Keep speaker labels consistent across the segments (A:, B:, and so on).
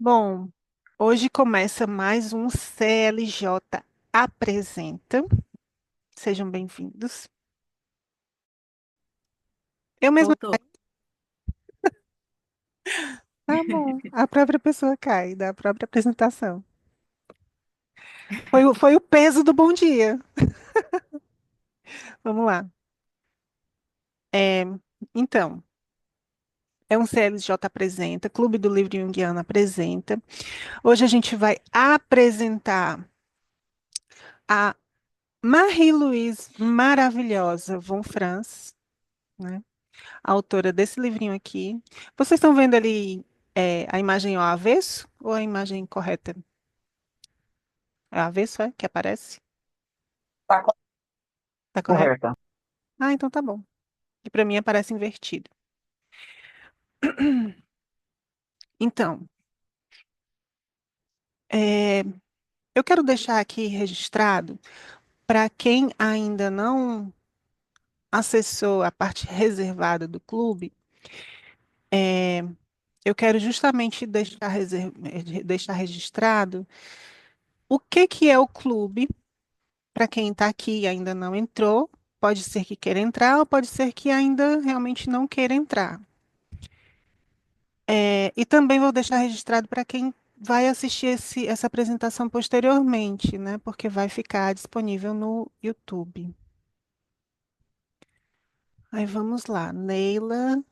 A: Bom, hoje começa mais um CLJ Apresenta. Sejam bem-vindos. Eu mesma.
B: Voltou.
A: Tá bom, a própria pessoa cai da própria apresentação. Foi o peso do bom dia. Vamos lá. É, então, é um CLJ Apresenta, Clube do Livro Junguiano apresenta. Hoje a gente vai apresentar a Marie-Louise maravilhosa Von Franz, né? A autora desse livrinho aqui. Vocês estão vendo ali a imagem ao avesso ou a imagem correta? É ao avesso, é? Que aparece?
B: Tá
A: Tá correto?
B: correta.
A: Ah, então tá bom. E para mim aparece invertido. Então, é, eu quero deixar aqui registrado para quem ainda não acessou a parte reservada do clube, eu quero justamente deixar registrado o que que é o clube. Para quem está aqui e ainda não entrou, pode ser que queira entrar ou pode ser que ainda realmente não queira entrar. E também vou deixar registrado para quem vai assistir essa apresentação posteriormente, né? Porque vai ficar disponível no YouTube. Aí vamos lá, Neila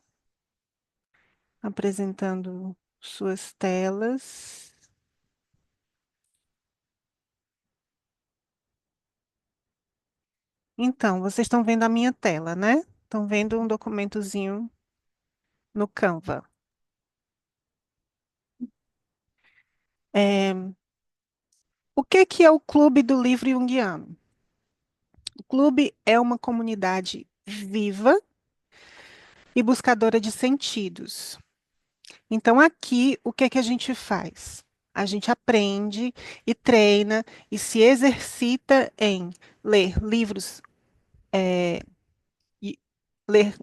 A: apresentando suas telas. Então, vocês estão vendo a minha tela, né? Estão vendo um documentozinho no Canva. É, o que que é o Clube do Livro Junguiano? O clube é uma comunidade viva e buscadora de sentidos. Então, aqui, o que é que a gente faz? A gente aprende e treina e se exercita em ler livros, e ler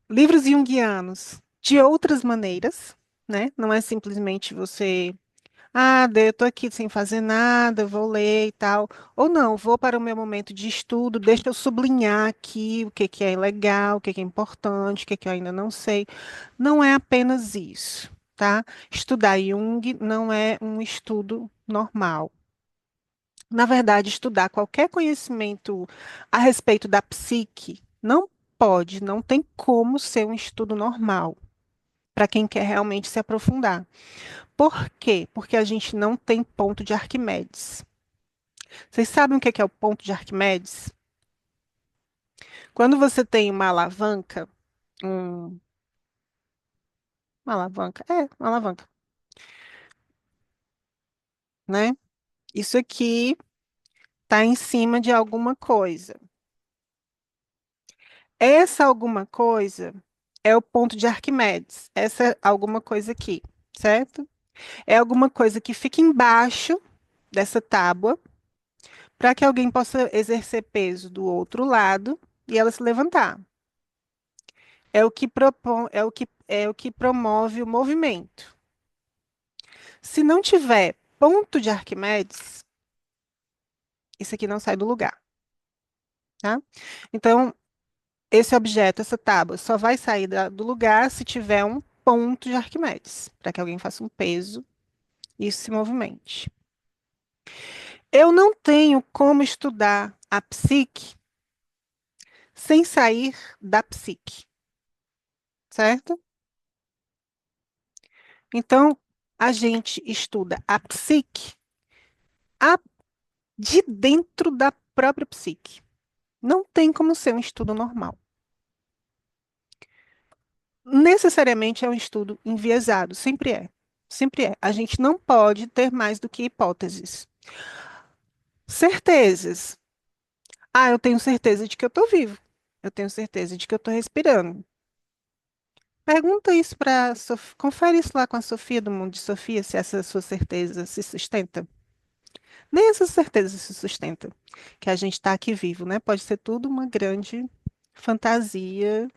A: livros junguianos de outras maneiras, né? Não é simplesmente você eu tô aqui sem fazer nada, vou ler e tal. Ou não, vou para o meu momento de estudo, deixa eu sublinhar aqui o que que é legal, o que que é importante, o que que eu ainda não sei. Não é apenas isso, tá? Estudar Jung não é um estudo normal. Na verdade, estudar qualquer conhecimento a respeito da psique não pode, não tem como ser um estudo normal para quem quer realmente se aprofundar. Por quê? Porque a gente não tem ponto de Arquimedes. Vocês sabem o que é o ponto de Arquimedes? Quando você tem um- uma alavanca, né? Isso aqui está em cima de alguma coisa. Essa alguma coisa é o ponto de Arquimedes. Essa alguma coisa aqui, certo? É alguma coisa que fica embaixo dessa tábua para que alguém possa exercer peso do outro lado e ela se levantar. É o que promove o movimento. Se não tiver ponto de Arquimedes, isso aqui não sai do lugar, tá? Então, esse objeto, essa tábua, só vai sair do lugar se tiver um ponto de Arquimedes, para que alguém faça um peso e isso se movimente. Eu não tenho como estudar a psique sem sair da psique, certo? Então, a gente estuda a psique a- de dentro da própria psique. Não tem como ser um estudo normal. Necessariamente é um estudo enviesado, sempre é. Sempre é. A gente não pode ter mais do que hipóteses. Certezas. Eu tenho certeza de que eu estou vivo. Eu tenho certeza de que eu estou respirando. Pergunta isso para Sofia. Confere isso lá com a Sofia do Mundo de Sofia, se essa sua certeza se sustenta. Nem essa certeza se sustenta, que a gente está aqui vivo, né? Pode ser tudo uma grande fantasia.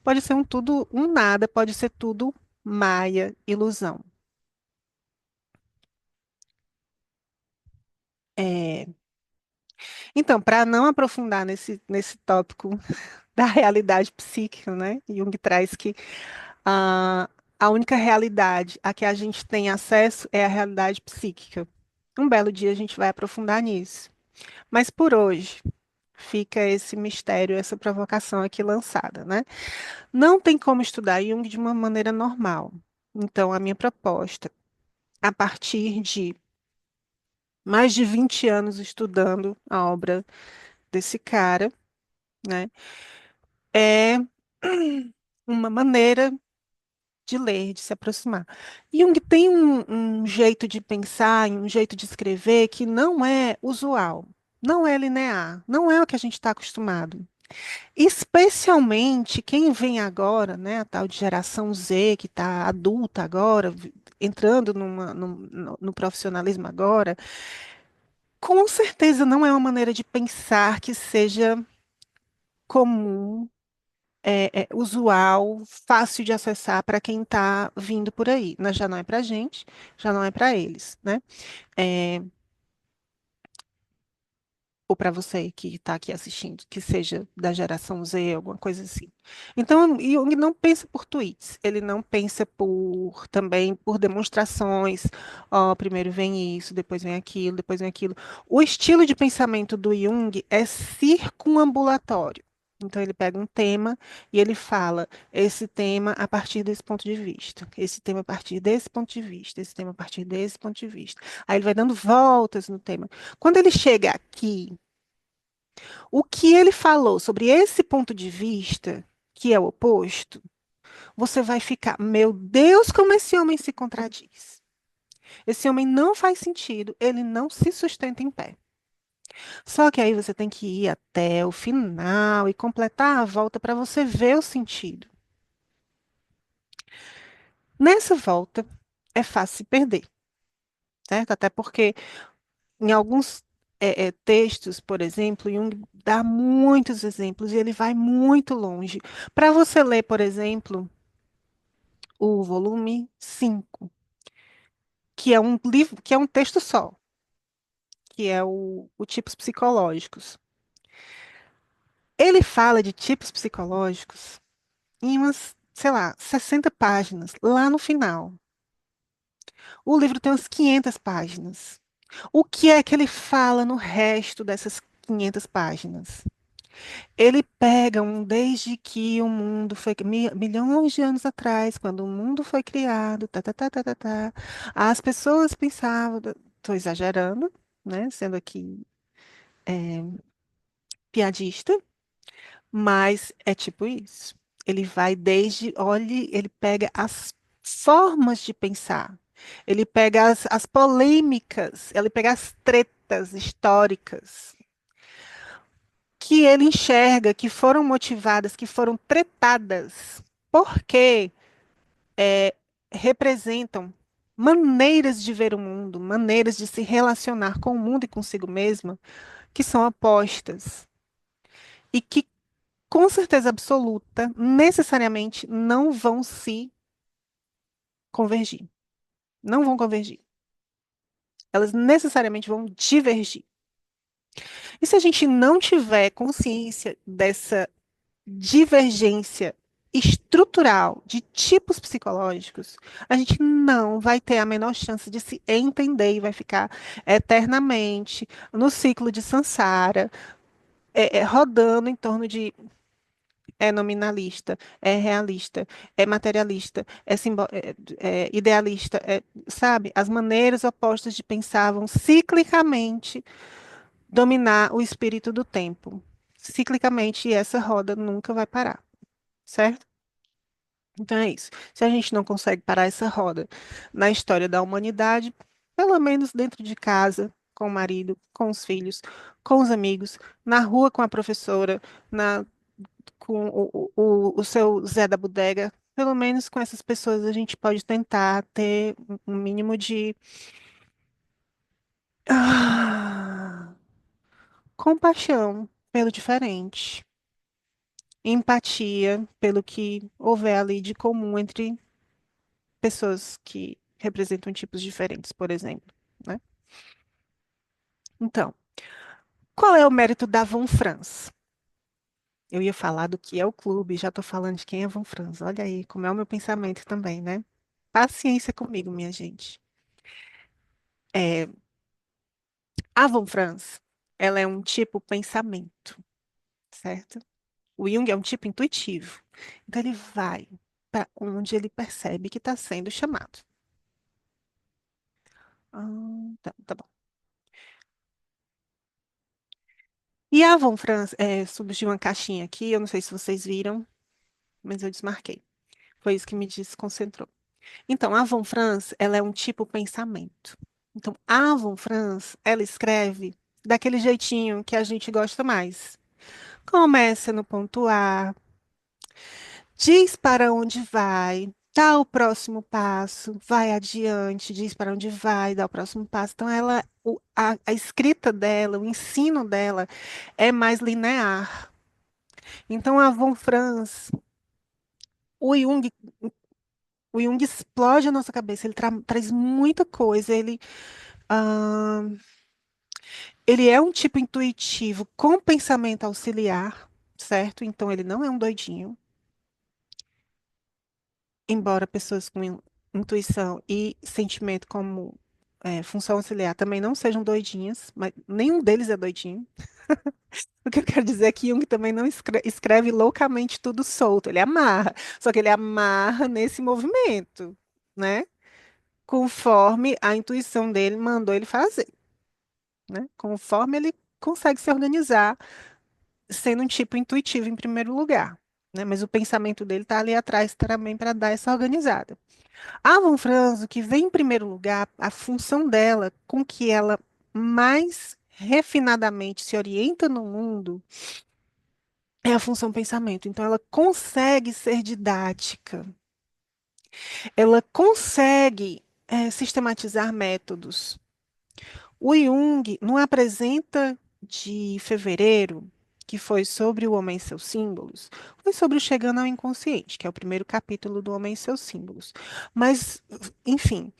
A: Pode ser um tudo, um nada, pode ser tudo maia, ilusão. É, então, para não aprofundar nesse tópico da realidade psíquica, né? Jung traz que a, a única realidade a que a gente tem acesso é a realidade psíquica. Um belo dia a gente vai aprofundar nisso. Mas por hoje fica esse mistério, essa provocação aqui lançada, né? Não tem como estudar Jung de uma maneira normal. Então, a minha proposta, a partir de mais de 20 anos estudando a obra desse cara, né, é uma maneira de ler, de se aproximar. Jung tem um jeito de pensar, um jeito de escrever que não é usual, não é linear, não é o que a gente está acostumado. Especialmente quem vem agora, né, a tal de geração Z, que está adulta agora, entrando no profissionalismo agora, com certeza não é uma maneira de pensar que seja comum, usual, fácil de acessar para quem está vindo por aí. Mas já não é para a gente, já não é para eles, né? É, ou para você que está aqui assistindo, que seja da geração Z, alguma coisa assim. Então, Jung não pensa por tweets, ele não pensa por também por demonstrações. Ó, primeiro vem isso, depois vem aquilo, depois vem aquilo. O estilo de pensamento do Jung é circunambulatório. Então, ele pega um tema e ele fala esse tema a partir desse ponto de vista, esse tema a partir desse ponto de vista, esse tema a partir desse ponto de vista. Aí ele vai dando voltas no tema. Quando ele chega aqui, o que ele falou sobre esse ponto de vista, que é o oposto, você vai ficar, meu Deus, como esse homem se contradiz. Esse homem não faz sentido, ele não se sustenta em pé. Só que aí você tem que ir até o final e completar a volta para você ver o sentido. Nessa volta, é fácil se perder, certo? Até porque em alguns textos, por exemplo, Jung dá muitos exemplos e ele vai muito longe. Para você ler, por exemplo, o volume 5, que é um livro, que é um texto só, que é o Tipos Psicológicos. Ele fala de tipos psicológicos em umas, sei lá, 60 páginas, lá no final. O livro tem umas 500 páginas. O que é que ele fala no resto dessas 500 páginas? Ele pega um desde que o mundo foi milhões de anos atrás, quando o mundo foi criado, as pessoas pensavam, estou exagerando, né, sendo aqui piadista, mas é tipo isso. Ele vai desde, olhe, ele pega as formas de pensar, ele pega as polêmicas, ele pega as tretas históricas que ele enxerga que foram motivadas, que foram tretadas, porque representam maneiras de ver o mundo, maneiras de se relacionar com o mundo e consigo mesma, que são opostas e que, com certeza absoluta, necessariamente não vão se convergir. Não vão convergir. Elas necessariamente vão divergir. E se a gente não tiver consciência dessa divergência estrutural de tipos psicológicos, a gente não vai ter a menor chance de se entender e vai ficar eternamente no ciclo de samsara, rodando em torno de nominalista, é realista, é materialista, idealista, sabe? As maneiras opostas de pensar vão ciclicamente dominar o espírito do tempo. Ciclicamente, e essa roda nunca vai parar, certo? Então é isso. Se a gente não consegue parar essa roda na história da humanidade, pelo menos dentro de casa, com o marido, com os filhos, com os amigos, na rua com a professora, com o seu Zé da Bodega, pelo menos com essas pessoas a gente pode tentar ter um mínimo de ah, compaixão pelo diferente, empatia pelo que houver ali de comum entre pessoas que representam tipos diferentes, por exemplo, né? Então, qual é o mérito da Von Franz? Eu ia falar do que é o clube, já estou falando de quem é Von Franz. Olha aí como é o meu pensamento também, né? Paciência comigo, minha gente. É, a Von Franz, ela é um tipo pensamento, certo? O Jung é um tipo intuitivo. Então ele vai para onde ele percebe que está sendo chamado. Tá bom. E a Von Franz surgiu uma caixinha aqui, eu não sei se vocês viram, mas eu desmarquei. Foi isso que me desconcentrou. Então, a Von Franz, ela é um tipo pensamento. Então, a Von Franz, ela escreve daquele jeitinho que a gente gosta mais. Começa no ponto A, diz para onde vai, dá o próximo passo, vai adiante, diz para onde vai, dá o próximo passo. Então, a escrita dela, o ensino dela é mais linear. Então, a Von Franz, o Jung, o Jung explode a nossa cabeça, ele traz muita coisa, ah, ele é um tipo intuitivo com pensamento auxiliar, certo? Então, ele não é um doidinho, embora pessoas com intuição e sentimento como função auxiliar também não sejam doidinhas, mas nenhum deles é doidinho. O que eu quero dizer é que Jung também não escreve loucamente tudo solto, ele amarra, só que ele amarra nesse movimento, né? Conforme a intuição dele mandou ele fazer, né? Conforme ele consegue se organizar, sendo um tipo intuitivo em primeiro lugar, né? Mas o pensamento dele está ali atrás também para dar essa organizada. A Von Franz, o que vem em primeiro lugar, a função dela, com que ela mais refinadamente se orienta no mundo, é a função pensamento. Então, ela consegue ser didática, ela consegue sistematizar métodos. O Jung, no Apresenta de fevereiro, que foi sobre o Homem e seus símbolos, foi sobre o Chegando ao Inconsciente, que é o primeiro capítulo do Homem e seus símbolos. Mas, enfim,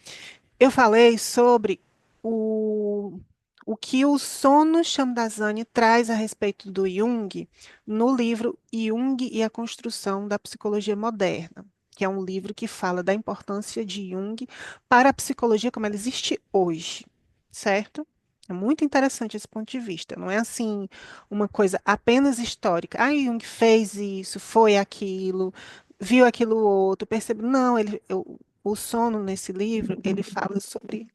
A: eu falei sobre o, o que o Sono Shamdasani traz a respeito do Jung no livro Jung e a Construção da Psicologia Moderna, que é um livro que fala da importância de Jung para a psicologia como ela existe hoje, certo? É muito interessante esse ponto de vista. Não é assim uma coisa apenas histórica. Ah, Jung fez isso, foi aquilo, viu aquilo outro, percebeu. Não, o Sono, nesse livro, ele fala sobre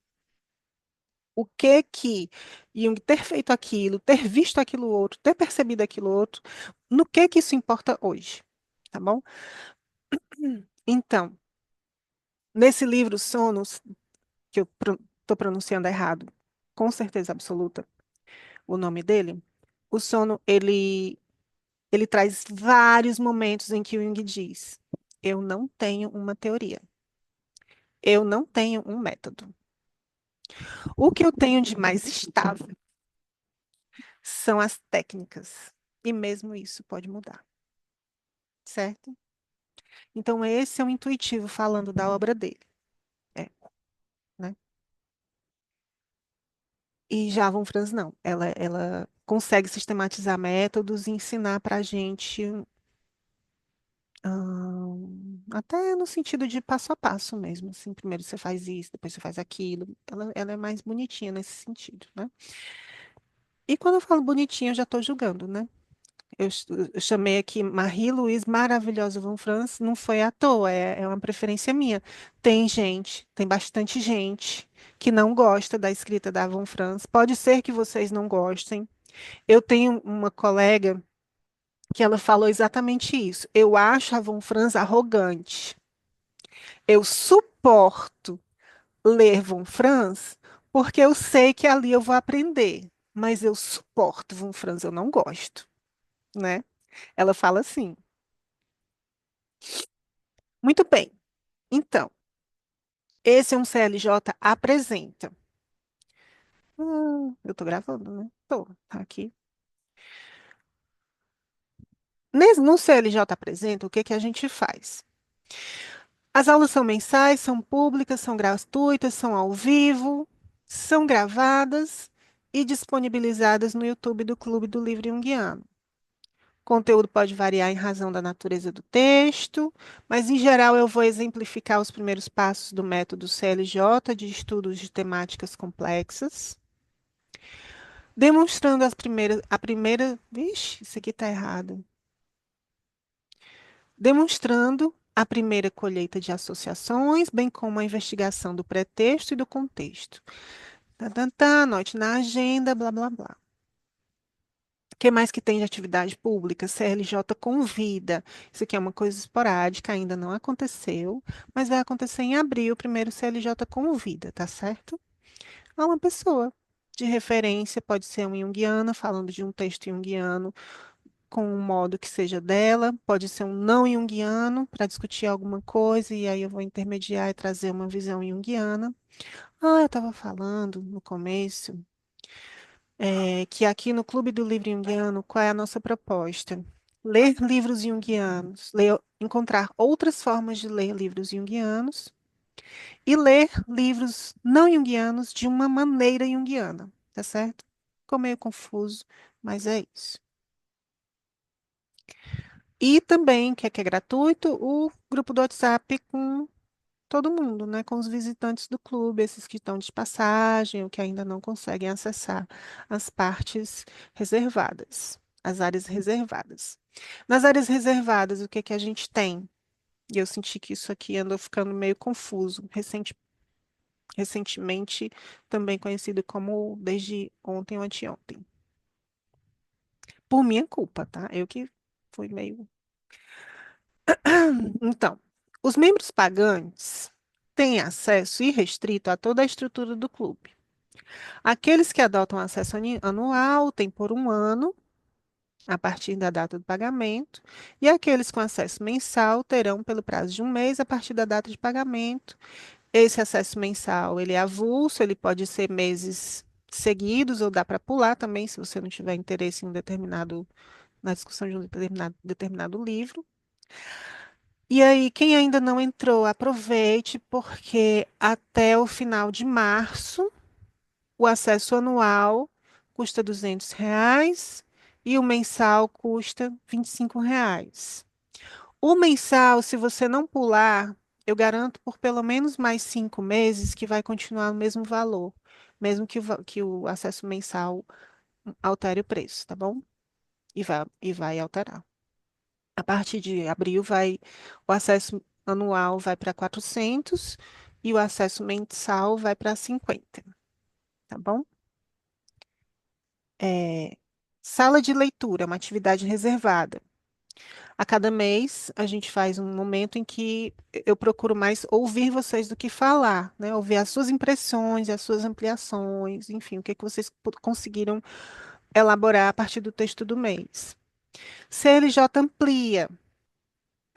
A: o que Jung ter feito aquilo, ter visto aquilo outro, ter percebido aquilo outro, no que isso importa hoje, tá bom? Então, nesse livro, Sonos, que eu estou pronunciando errado, com certeza absoluta, o nome dele, o sono, ele traz vários momentos em que o Jung diz: eu não tenho uma teoria, eu não tenho um método. O que eu tenho de mais estável são as técnicas. E mesmo isso pode mudar, certo? Então, esse é o intuitivo falando da obra dele. É, né? E já a Von Franz não. Ela consegue sistematizar métodos e ensinar para a gente, até no sentido de passo a passo mesmo. Assim, primeiro você faz isso, depois você faz aquilo. Ela é mais bonitinha nesse sentido, né? E quando eu falo bonitinha, eu já estou julgando, né? Eu chamei aqui Marie-Louise Maravilhosa Von Franz, não foi à toa, é uma preferência minha. Tem gente, tem bastante gente que não gosta da escrita da Von Franz. Pode ser que vocês não gostem. Eu tenho uma colega que ela falou exatamente isso. Eu acho a Von Franz arrogante. Eu suporto ler Von Franz porque eu sei que ali eu vou aprender, mas eu suporto Von Franz, eu não gosto, né? Ela fala assim. Muito bem. Então, esse é um CLJ apresenta. Eu tô gravando, né? Tô, tá aqui. No CLJ apresenta, o que que a gente faz? As aulas são mensais, são públicas, são gratuitas, são ao vivo, são gravadas e disponibilizadas no YouTube do Clube do Livro Junguiano. O conteúdo pode variar em razão da natureza do texto, mas em geral eu vou exemplificar os primeiros passos do método CLJ de estudos de temáticas complexas, demonstrando vixe, isso aqui está errado. Demonstrando a primeira colheita de associações, bem como a investigação do pretexto e do contexto. Tá, tá, tá, anote na agenda, blá, blá, blá. O que mais que tem de atividade pública? CLJ convida. Isso aqui é uma coisa esporádica, ainda não aconteceu, mas vai acontecer em abril. O primeiro CLJ convida, tá certo? A uma pessoa de referência, pode ser um junguiana, falando de um texto junguiano com um modo que seja dela, pode ser um não junguiano, para discutir alguma coisa, e aí eu vou intermediar e trazer uma visão junguiana. Ah, eu estava falando no começo. Que aqui no Clube do Livro Junguiano, qual é a nossa proposta? Ler livros junguianos, encontrar outras formas de ler livros junguianos e ler livros não junguianos de uma maneira junguiana, tá certo? Ficou meio confuso, mas é isso. E também, que é gratuito, o grupo do WhatsApp com todo mundo, né? Com os visitantes do clube, esses que estão de passagem ou que ainda não conseguem acessar as partes reservadas, as áreas reservadas. Nas áreas reservadas, o que que a gente tem? E eu senti que isso aqui andou ficando meio confuso. Recentemente, também conhecido como desde ontem ou anteontem. Por minha culpa, tá? Eu que fui meio. Então, os membros pagantes têm acesso irrestrito a toda a estrutura do clube. Aqueles que adotam acesso anual têm por um ano, a partir da data do pagamento, e aqueles com acesso mensal terão pelo prazo de um mês a partir da data de pagamento. Esse acesso mensal, ele é avulso, ele pode ser meses seguidos ou dá para pular também, se você não tiver interesse em um determinado, na discussão de um determinado livro. E aí, quem ainda não entrou, aproveite, porque até o final de março o acesso anual custa R$ 200 e o mensal custa R$ 25. O mensal, se você não pular, eu garanto por pelo menos mais 5 meses que vai continuar o mesmo valor, mesmo que o acesso mensal altere o preço, tá bom? E vai alterar. A partir de abril o acesso anual vai para 400 e o acesso mensal vai para 50, tá bom? É, sala de leitura, uma atividade reservada. A cada mês, a gente faz um momento em que eu procuro mais ouvir vocês do que falar, né? Ouvir as suas impressões, as suas ampliações, enfim, o que que vocês conseguiram elaborar a partir do texto do mês. CLJ amplia,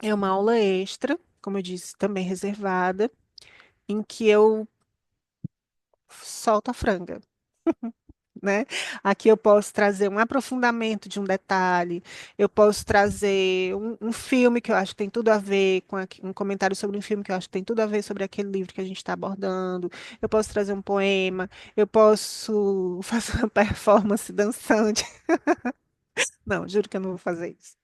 A: é uma aula extra, como eu disse, também reservada, em que eu solto a franga. Né? Aqui eu posso trazer um aprofundamento de um detalhe, eu posso trazer um filme que eu acho que tem tudo a ver com um comentário sobre um filme que eu acho que tem tudo a ver sobre aquele livro que a gente está abordando, eu posso trazer um poema, eu posso fazer uma performance dançante. Não, juro que eu não vou fazer isso.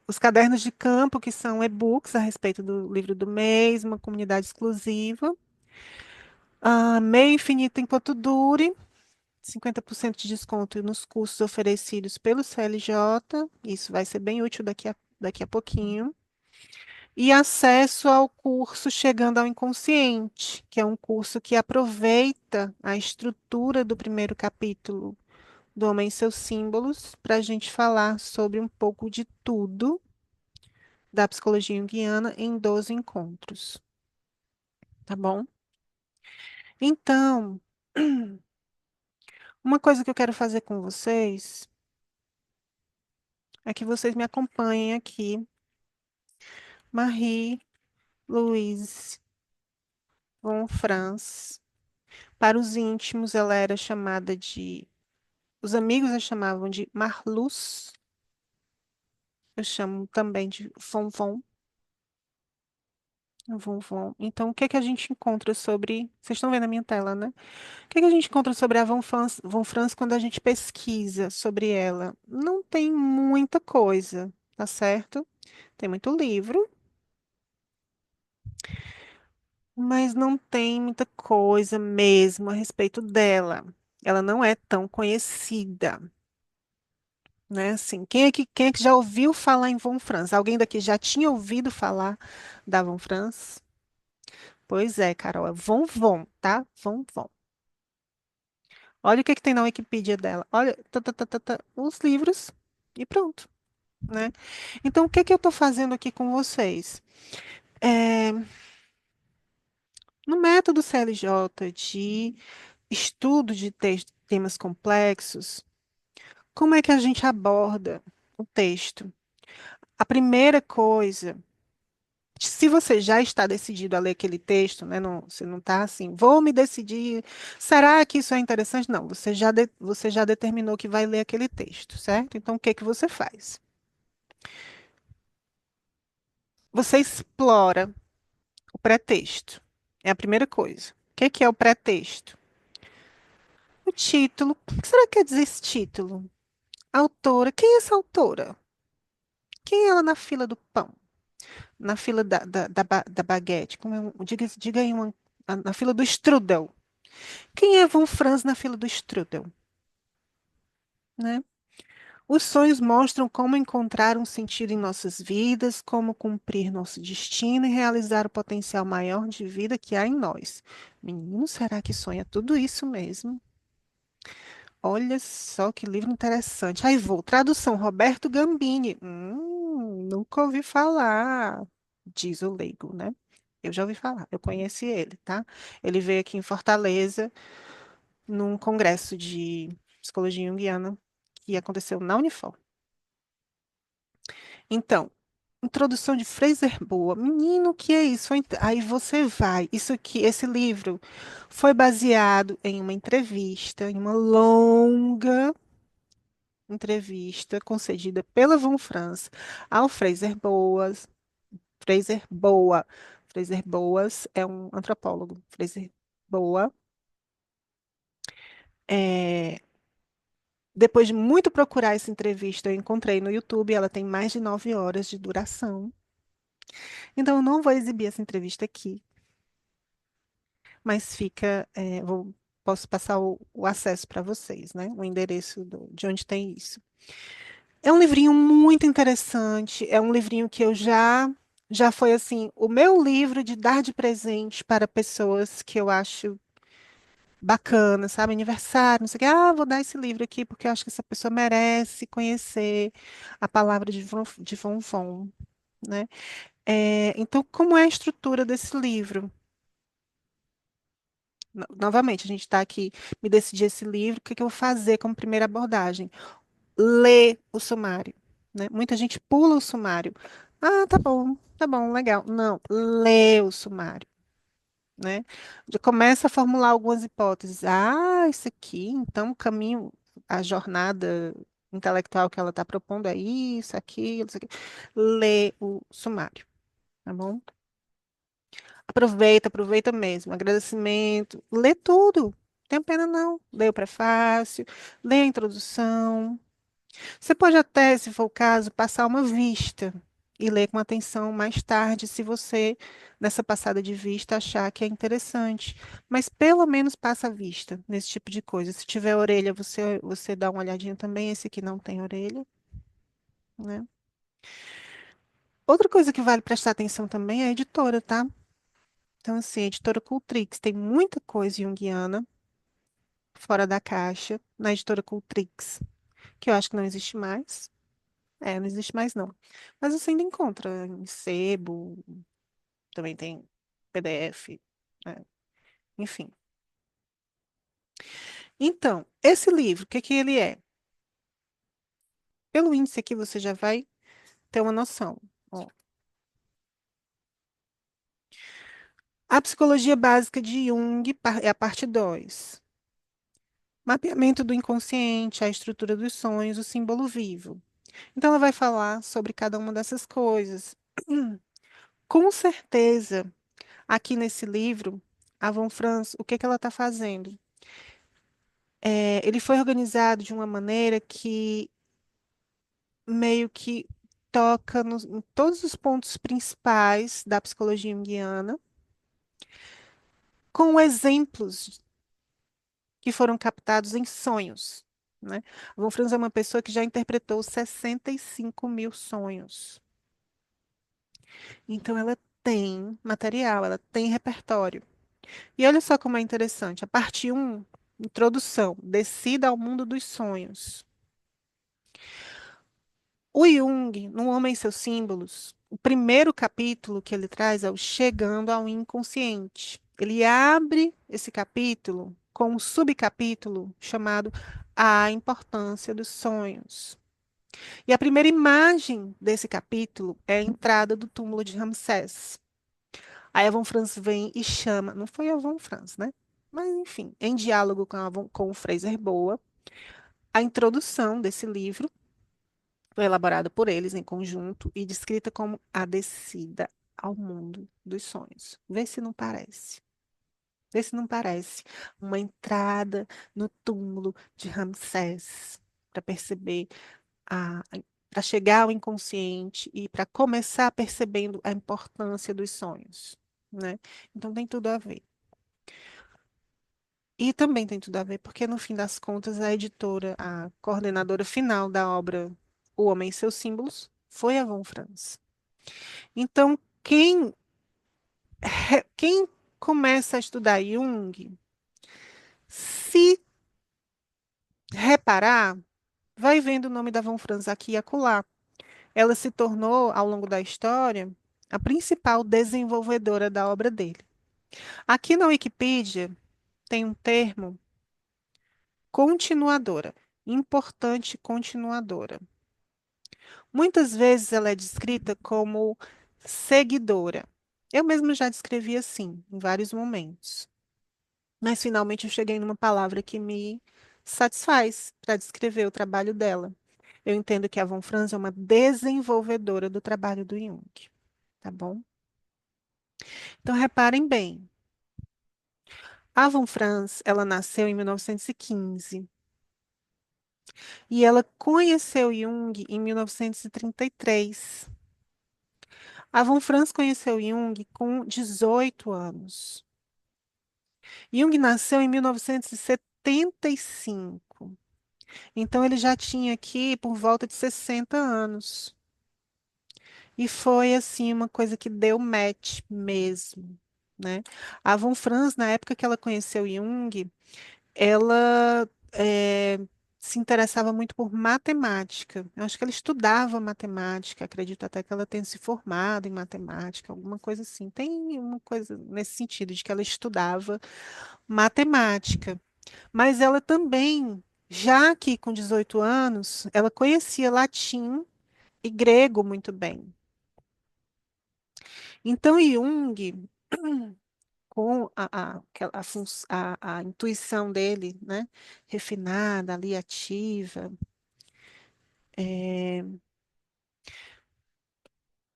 A: Os cadernos de campo, que são e-books a respeito do livro do mês, uma comunidade exclusiva. Meio infinito enquanto dure. 50% de desconto nos cursos oferecidos pelo CLJ, isso vai ser bem útil daqui a pouquinho. E acesso ao curso Chegando ao Inconsciente, que é um curso que aproveita a estrutura do primeiro capítulo do Homem e seus Símbolos para a gente falar sobre um pouco de tudo da psicologia junguiana em 12 encontros, tá bom? Então, uma coisa que eu quero fazer com vocês é que vocês me acompanhem aqui. Marie-Louise von Franz. Para os íntimos, ela era chamada de. Os amigos a chamavam de Marluz. Eu chamo também de Von Von. Então, o que é que a gente encontra sobre. Vocês estão vendo a minha tela, né? O que é que a gente encontra sobre a Von Franz quando a gente pesquisa sobre ela? Não tem muita coisa, tá certo? Tem muito livro, mas não tem muita coisa mesmo a respeito dela. Ela não é tão conhecida, né? Assim, quem é que já ouviu falar em Von Franz? Alguém daqui já tinha ouvido falar da Von Franz? Pois é, Carol, é tá? Von. Olha o que que tem na Wikipedia dela. Olha, os livros e pronto, né? Então, o que que eu estou fazendo aqui com vocês? É, no método CLJ de estudo de temas complexos, como é que a gente aborda o texto? A primeira coisa, se você já está decidido a ler aquele texto, né, não, você não está assim, vou me decidir, será que isso é interessante? Não, você já determinou que vai ler aquele texto, certo? Então, o que que você faz? Você explora o pretexto. É a primeira coisa. O que que é o pretexto? O título. O que será que quer dizer esse título? Autora. Quem é essa autora? Quem é ela na fila do pão? Na fila da baguete? Diga aí na fila do strudel. Quem é Von Franz na fila do strudel? Né? Os sonhos mostram como encontrar um sentido em nossas vidas, como cumprir nosso destino e realizar o potencial maior de vida que há em nós. Menino, será que sonha tudo isso mesmo? Olha só que livro interessante. Aí vou. Tradução, Roberto Gambini. Nunca ouvi falar, diz o leigo, né? Eu já ouvi falar, eu conheci ele, tá? Ele veio aqui em Fortaleza, num congresso de psicologia junguiana que aconteceu na Unifor. Então, introdução de Fraser Boa. Menino, o que é isso? Aí você vai. Isso aqui, esse livro foi baseado em uma entrevista, em uma longa entrevista concedida pela Von Franz ao Fraser Boas. Fraser Boa. Fraser Boas é um antropólogo. Fraser Boa. É, depois de muito procurar essa entrevista, eu encontrei no YouTube. Ela tem mais de 9 horas de duração. Então, eu não vou exibir essa entrevista aqui, mas posso passar o acesso para vocês, né? O endereço de onde tem isso. É um livrinho muito interessante. É um livrinho que já foi assim, o meu livro de dar de presente para pessoas que eu acho bacana, sabe? Aniversário, não sei o quê. Ah, vou dar esse livro aqui porque eu acho que essa pessoa merece conhecer a palavra de Von Von, né? Então, como é a estrutura desse livro? Novamente, a gente está aqui, me decidir esse livro, o que que eu vou fazer como primeira abordagem? Ler o sumário, né? Muita gente pula o sumário. Ah, tá bom, legal. Não, lê o sumário, né? Já começa a formular algumas hipóteses. Ah, isso aqui, então o caminho, a jornada intelectual que ela está propondo é isso, aquilo, isso aqui. Lê o sumário, tá bom? Aproveita mesmo. Agradecimento. Lê tudo. Não tem pena não. Lê o prefácio, lê a introdução. Você pode até, se for o caso, passar uma vista e ler com atenção mais tarde, se você, nessa passada de vista, achar que é interessante. Mas pelo menos passa a vista nesse tipo de coisa. Se tiver orelha, você dá uma olhadinha também. Esse aqui não tem orelha, né? Outra coisa que vale prestar atenção também é a editora, tá? Então, assim, a editora Cultrix tem muita coisa junguiana fora da caixa na editora Cultrix, que eu acho que não existe mais. Não existe mais não. Mas você ainda encontra em sebo, também tem PDF, né? Enfim. Então, esse livro, o que que ele é? Pelo índice aqui você já vai ter uma noção. Ó, a psicologia básica de Jung é a parte 2. Mapeamento do inconsciente, a estrutura dos sonhos, o símbolo vivo. Então, ela vai falar sobre cada uma dessas coisas. Com certeza, aqui nesse livro, a Von Franz, o que que ela está fazendo? Ele foi organizado de uma maneira que meio que toca em todos os pontos principais da psicologia junguiana, com exemplos que foram captados em sonhos, né? A Von Franz é uma pessoa que já interpretou 65 mil sonhos. Então, ela tem material, ela tem repertório. E olha só como é interessante. A parte um, introdução, descida ao mundo dos sonhos. O Jung, no Homem e seus Símbolos, o primeiro capítulo que ele traz é o Chegando ao Inconsciente. Ele abre esse capítulo com um subcapítulo chamado A Importância dos Sonhos. E a primeira imagem desse capítulo é a entrada do túmulo de Ramsés. Aí a Von Franz vem e chama, não foi a Von Franz, né? Mas, enfim, em diálogo com o Fraser Boas, a introdução desse livro foi elaborada por eles em conjunto e descrita como a descida ao mundo dos sonhos. Vê se não parece. Vê se não parece uma entrada no túmulo de Ramsés para perceber a para chegar ao inconsciente e para começar percebendo a importância dos sonhos, né? Então tem tudo a ver. E também tem tudo a ver porque no fim das contas a editora, a coordenadora final da obra O Homem e seus Símbolos foi a Von Franz. Então, quem começa a estudar Jung, se reparar, vai vendo o nome da Von Franz aqui e acolá. Ela se tornou, ao longo da história, a principal desenvolvedora da obra dele. Aqui na Wikipedia tem um termo continuadora, importante continuadora. Muitas vezes ela é descrita como seguidora. Eu mesma já descrevi assim, em vários momentos. Mas finalmente eu cheguei numa palavra que me satisfaz para descrever o trabalho dela. Eu entendo que a Von Franz é uma desenvolvedora do trabalho do Jung, tá bom? Então reparem bem, a Von Franz, ela nasceu em 1915 e ela conheceu Jung em 1933. A Von Franz conheceu Jung com 18 anos. Jung nasceu em 1975. Então ele já tinha aqui por volta de 60 anos. E foi assim uma coisa que deu match mesmo, né? A Von Franz, na época que ela conheceu Jung, ela se interessava muito por matemática. Eu acho que ela estudava matemática, acredito até que ela tenha se formado em matemática, alguma coisa assim. Tem uma coisa nesse sentido, de que ela estudava matemática. Mas ela também, já que com 18 anos, ela conhecia latim e grego muito bem. Então, Jung, com a intuição dele, né, refinada, ali ativa,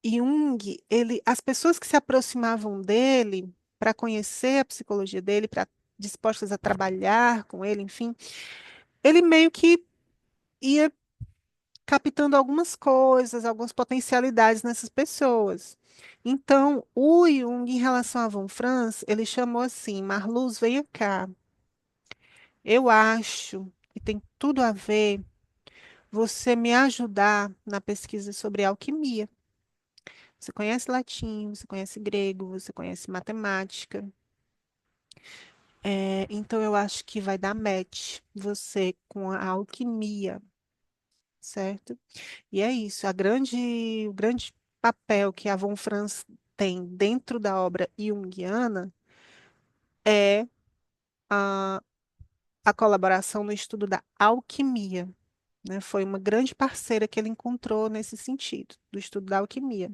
A: Jung, as pessoas que se aproximavam dele para conhecer a psicologia dele, para dispostas a trabalhar com ele, enfim, ele meio que ia captando algumas coisas, algumas potencialidades nessas pessoas. Então, o Jung, em relação a Von Franz, ele chamou assim: Marluz, venha cá. Eu acho que tem tudo a ver você me ajudar na pesquisa sobre alquimia. Você conhece latim, você conhece grego, você conhece matemática. Então, eu acho que vai dar match você com a alquimia, certo? E é isso. O grande papel que a Von Franz tem dentro da obra junguiana é a, a colaboração no estudo da alquimia, né? Foi uma grande parceira que ele encontrou nesse sentido, do estudo da alquimia.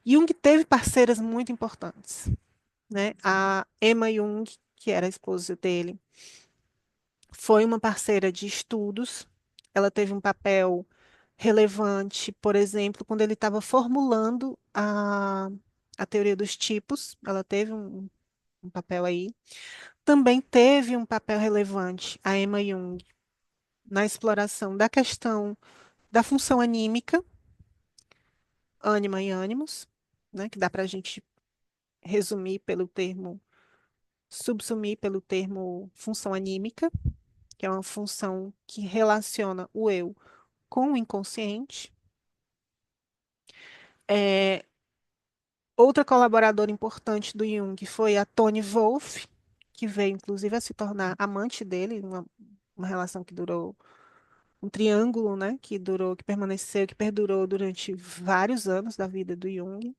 A: Jung teve parceiras muito importantes, né? A Emma Jung, que era a esposa dele, foi uma parceira de estudos. Ela teve um papel relevante, por exemplo, quando ele estava formulando a teoria dos tipos, ela teve um papel aí. Também teve um papel relevante a Emma Jung na exploração da questão da função anímica, ânima e ânimos, né, que dá para a gente resumir pelo termo, subsumir pelo termo função anímica, que é uma função que relaciona o eu com o inconsciente. É, outra colaboradora importante do Jung foi a Toni Wolff, que veio inclusive a se tornar amante dele, uma relação que durou um triângulo, né, que durou, que permaneceu, que perdurou durante vários anos da vida do Jung.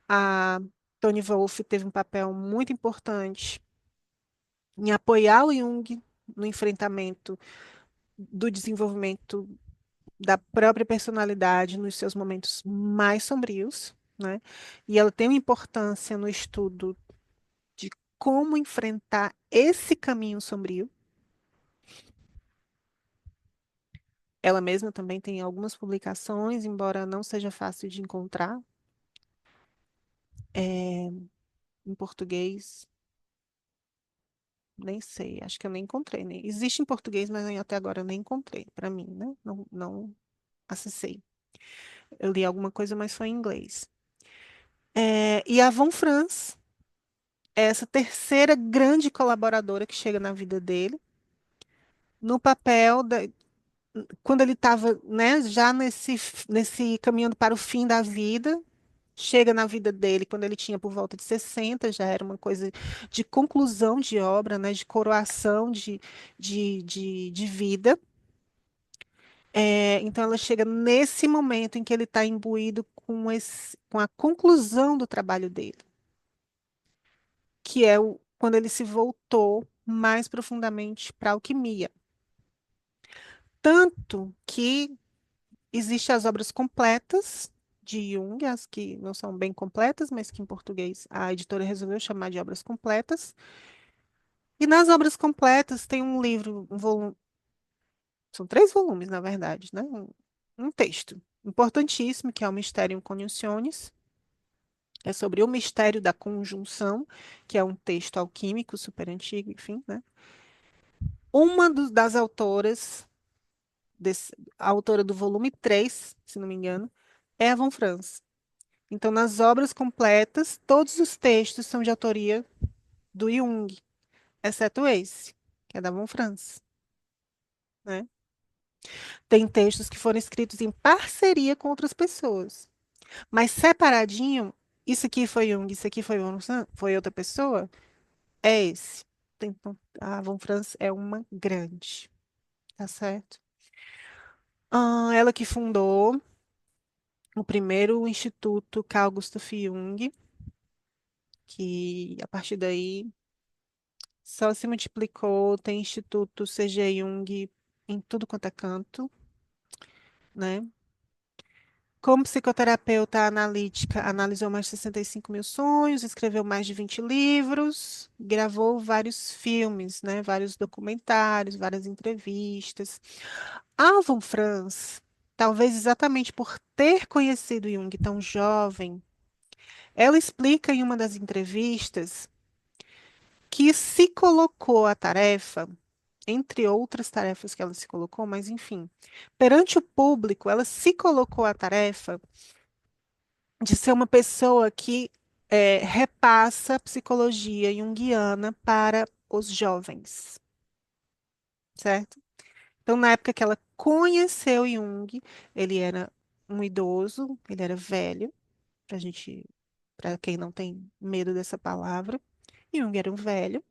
A: A Toni Wolff teve um papel muito importante em apoiar o Jung no enfrentamento do desenvolvimento da própria personalidade nos seus momentos mais sombrios, né? E ela tem uma importância no estudo de como enfrentar esse caminho sombrio. Ela mesma também tem algumas publicações, embora não seja fácil de encontrar, em português. Nem sei, acho que eu nem encontrei. Nem. Existe em português, mas até agora eu nem encontrei para mim, né? Não, não acessei. Eu li alguma coisa, mas foi em inglês. E a Von Franz é essa terceira grande colaboradora que chega na vida dele, no papel quando ele estava, né, já nesse caminhando para o fim da vida, chega na vida dele quando ele tinha por volta de 60, já era uma coisa de conclusão de obra, né, de coroação de vida. Então ela chega nesse momento em que ele está imbuído com a conclusão do trabalho dele, que é quando ele se voltou mais profundamente para a alquimia. Tanto que existem as obras completas de Jung, as que não são bem completas, mas que em português a editora resolveu chamar de obras completas. E nas obras completas tem um livro, um volume, são três volumes, na verdade, né? Um texto importantíssimo, que é o Mysterium Coniunctionis. É sobre o mistério da conjunção, que é um texto alquímico super antigo, enfim, né? Uma das autoras, a autora do volume 3, se não me engano, é a Von Franz. Então, nas obras completas, todos os textos são de autoria do Jung, exceto esse, que é da Von Franz, né? Tem textos que foram escritos em parceria com outras pessoas, mas separadinho, isso aqui foi Jung, isso aqui foi outra pessoa, é esse. Então, a Von Franz é uma grande, tá certo? Ela que fundou o primeiro Instituto Carl Gustav Jung, que a partir daí só se multiplicou, tem Instituto CG Jung em tudo quanto é canto, né? Como psicoterapeuta analítica, analisou mais de 65 mil sonhos, escreveu mais de 20 livros, gravou vários filmes, né? Vários documentários, várias entrevistas. A Von Franz, talvez exatamente por ter conhecido Jung tão jovem, ela explica em uma das entrevistas que se colocou a tarefa, entre outras tarefas que ela se colocou, mas enfim, perante o público, ela se colocou a tarefa de ser uma pessoa que repassa a psicologia junguiana para os jovens, certo? Então, na época que ela conheceu Jung, ele era um idoso, ele era velho, pra gente, para quem não tem medo dessa palavra, Jung era um velho.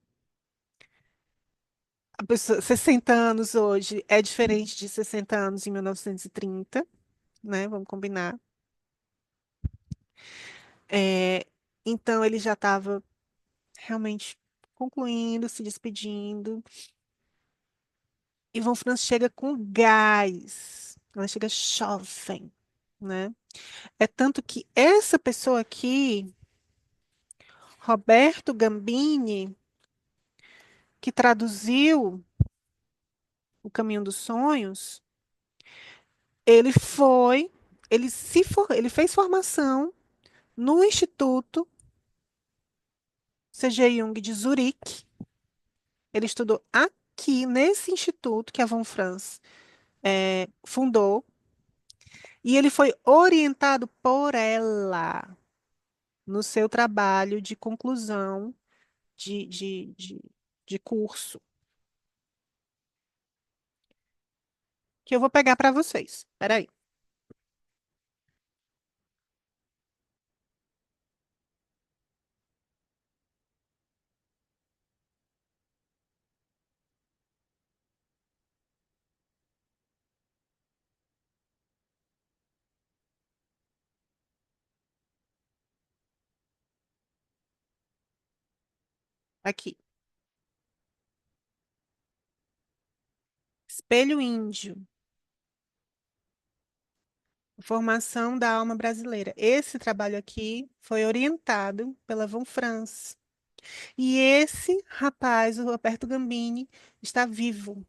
A: A pessoa, 60 anos hoje é diferente de 60 anos em 1930, né? Vamos combinar. É, então, ele já estava realmente concluindo, se despedindo. E Von Franz chega com gás. Ela chega jovem, né? É tanto que essa pessoa aqui, Roberto Gambini, que traduziu O Caminho dos Sonhos, Ele foi, ele fez formação no Instituto C.G. Jung de Zurique. Ele estudou aqui nesse instituto que a Von Franz fundou e ele foi orientado por ela no seu trabalho de conclusão de, de, de, de curso, que eu vou pegar para vocês. Peraí, aqui. Espelho Índio, Formação da Alma Brasileira. Esse trabalho aqui foi orientado pela Von Franz. E esse rapaz, o Roberto Gambini, está vivo.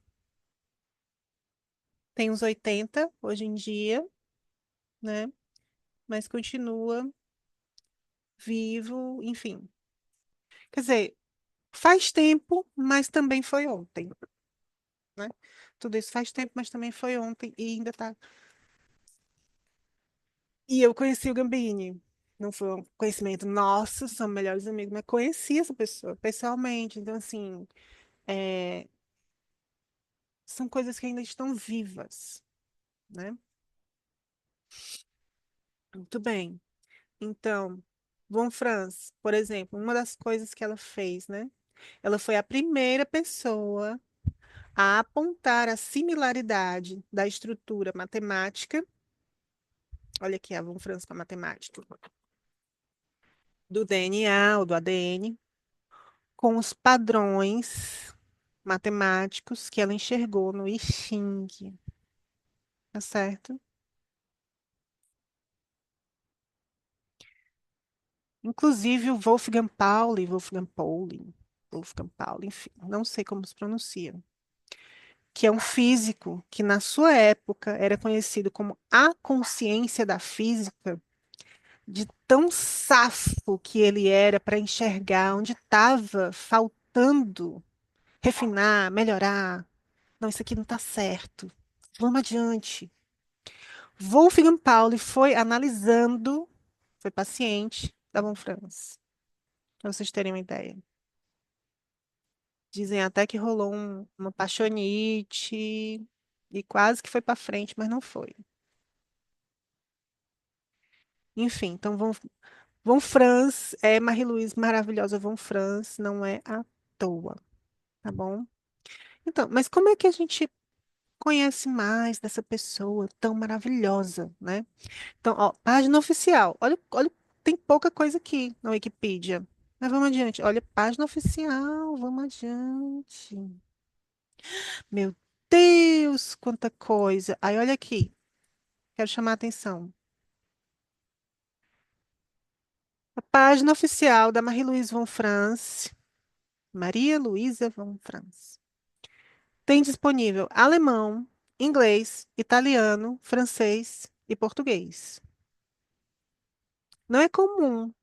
A: Tem uns 80 hoje em dia, né? Mas continua vivo, enfim. Quer dizer, faz tempo, mas também foi ontem, né? Tudo isso faz tempo, mas também foi ontem e ainda tá. E eu conheci o Gambini. Não foi um conhecimento, nossa, são melhores amigos, mas conheci essa pessoa pessoalmente. Então, assim, é, são coisas que ainda estão vivas, né? Muito bem. Então, Von Franz, por exemplo, uma das coisas que ela fez, né? Ela foi a primeira pessoa a apontar a similaridade da estrutura matemática, olha aqui a Von Franz com a matemática, do DNA ou do ADN, com os padrões matemáticos que ela enxergou no I Ching, tá certo? Inclusive o Wolfgang Pauli, enfim, não sei como se pronuncia, que é um físico que na sua época era conhecido como a consciência da física, de tão safo que ele era para enxergar onde estava faltando refinar, melhorar. Não, isso aqui não está certo. Vamos adiante. Wolfgang Pauli foi analisando, foi paciente da Von Franz, para vocês terem uma ideia. Dizem até que rolou uma paixonite e quase que foi para frente, mas não foi. Enfim, então Von Franz é Marie-Louise maravilhosa, Von Franz não é à toa, tá bom? Então, mas como é que a gente conhece mais dessa pessoa tão maravilhosa, né? Então, ó, página oficial. Olha, olha, tem pouca coisa aqui na Wikipedia. Mas vamos adiante. Olha, página oficial, vamos adiante. Meu Deus, quanta coisa. Aí, olha aqui, quero chamar a atenção. A página oficial da Marie-Louise von France, Maria Luísa von France, tem disponível alemão, inglês, italiano, francês e português. Não é comum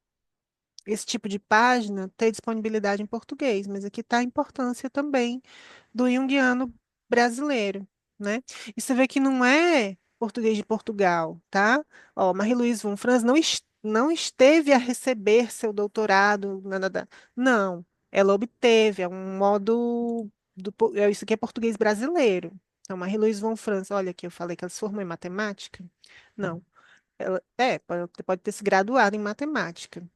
A: esse tipo de página ter disponibilidade em português, mas aqui está a importância também do junguiano brasileiro, né? E você vê que não é português de Portugal, tá? Ó, Marie-Louise von Franz não esteve a receber seu doutorado, nada, não, ela obteve, é um modo isso aqui é português brasileiro. Então, Marie-Louise von Franz, olha aqui, eu falei que ela se formou em matemática. Não, pode ter se graduado em matemática.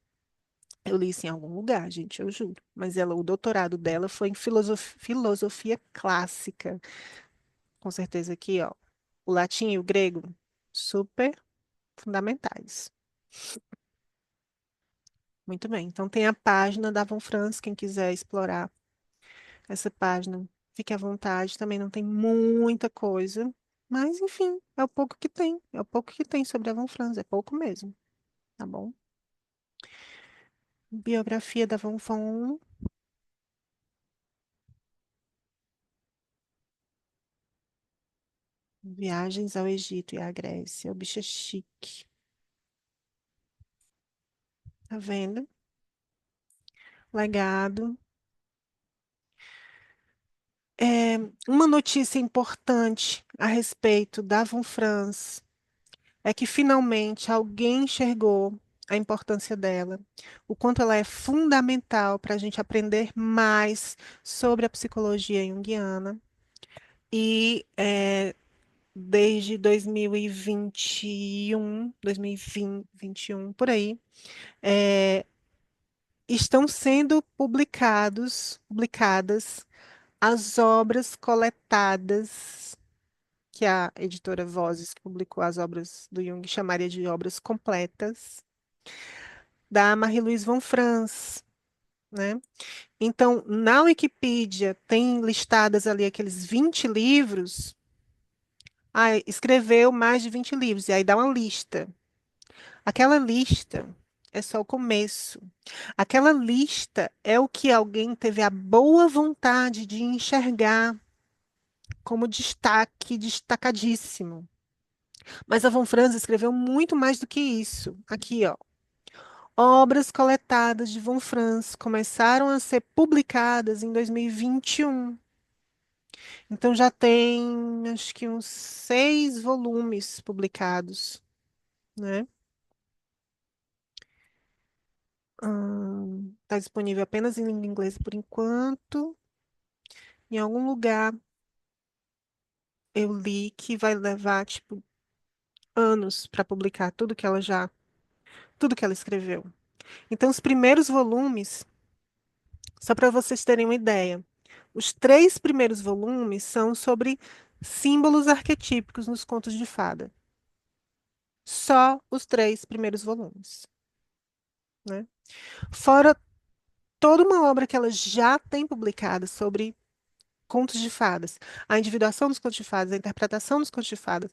A: Eu li isso em algum lugar, gente, eu juro. Mas ela, o doutorado dela foi em filosofia clássica. Com certeza aqui, ó. O latim e o grego, super fundamentais. Muito bem. Então tem a página da Von Franz, quem quiser explorar essa página, fique à vontade. Também não tem muita coisa. Mas, enfim, é o pouco que tem. É o pouco que tem sobre a Von Franz. É pouco mesmo, tá bom? Biografia da Von Von. Viagens ao Egito e à Grécia. O bicho é chique. Tá vendo? Legado. É, uma notícia importante a respeito da Von Franz é que finalmente alguém enxergou a importância dela, o quanto ela é fundamental para a gente aprender mais sobre a psicologia junguiana. E desde 2021, 2021, por aí, é, estão sendo publicadas as obras coletadas que a editora Vozes, que publicou as obras do Jung, chamaria de obras completas, da Marie-Louise von Franz, né? Então, na Wikipedia tem listadas ali aqueles 20 livros. Ah, escreveu mais de 20 livros, e aí dá uma lista. Aquela lista é só o começo. Aquela lista é o que alguém teve a boa vontade de enxergar como destaque, destacadíssimo. Mas a Von Franz escreveu muito mais do que isso. Aqui, ó. Obras coletadas de Von Franz começaram a ser publicadas em 2021. Então já tem, acho que uns 6 volumes publicados, né? Está disponível apenas em língua inglesa por enquanto. Em algum lugar eu li que vai levar, tipo, anos para publicar tudo que ela escreveu. Então, os primeiros volumes, só para vocês terem uma ideia, os 3 primeiros volumes são sobre símbolos arquetípicos nos contos de fada. Só os 3 primeiros volumes, né? Fora toda uma obra que ela já tem publicada sobre contos de fadas, a individuação dos contos de fadas, a interpretação dos contos de fadas,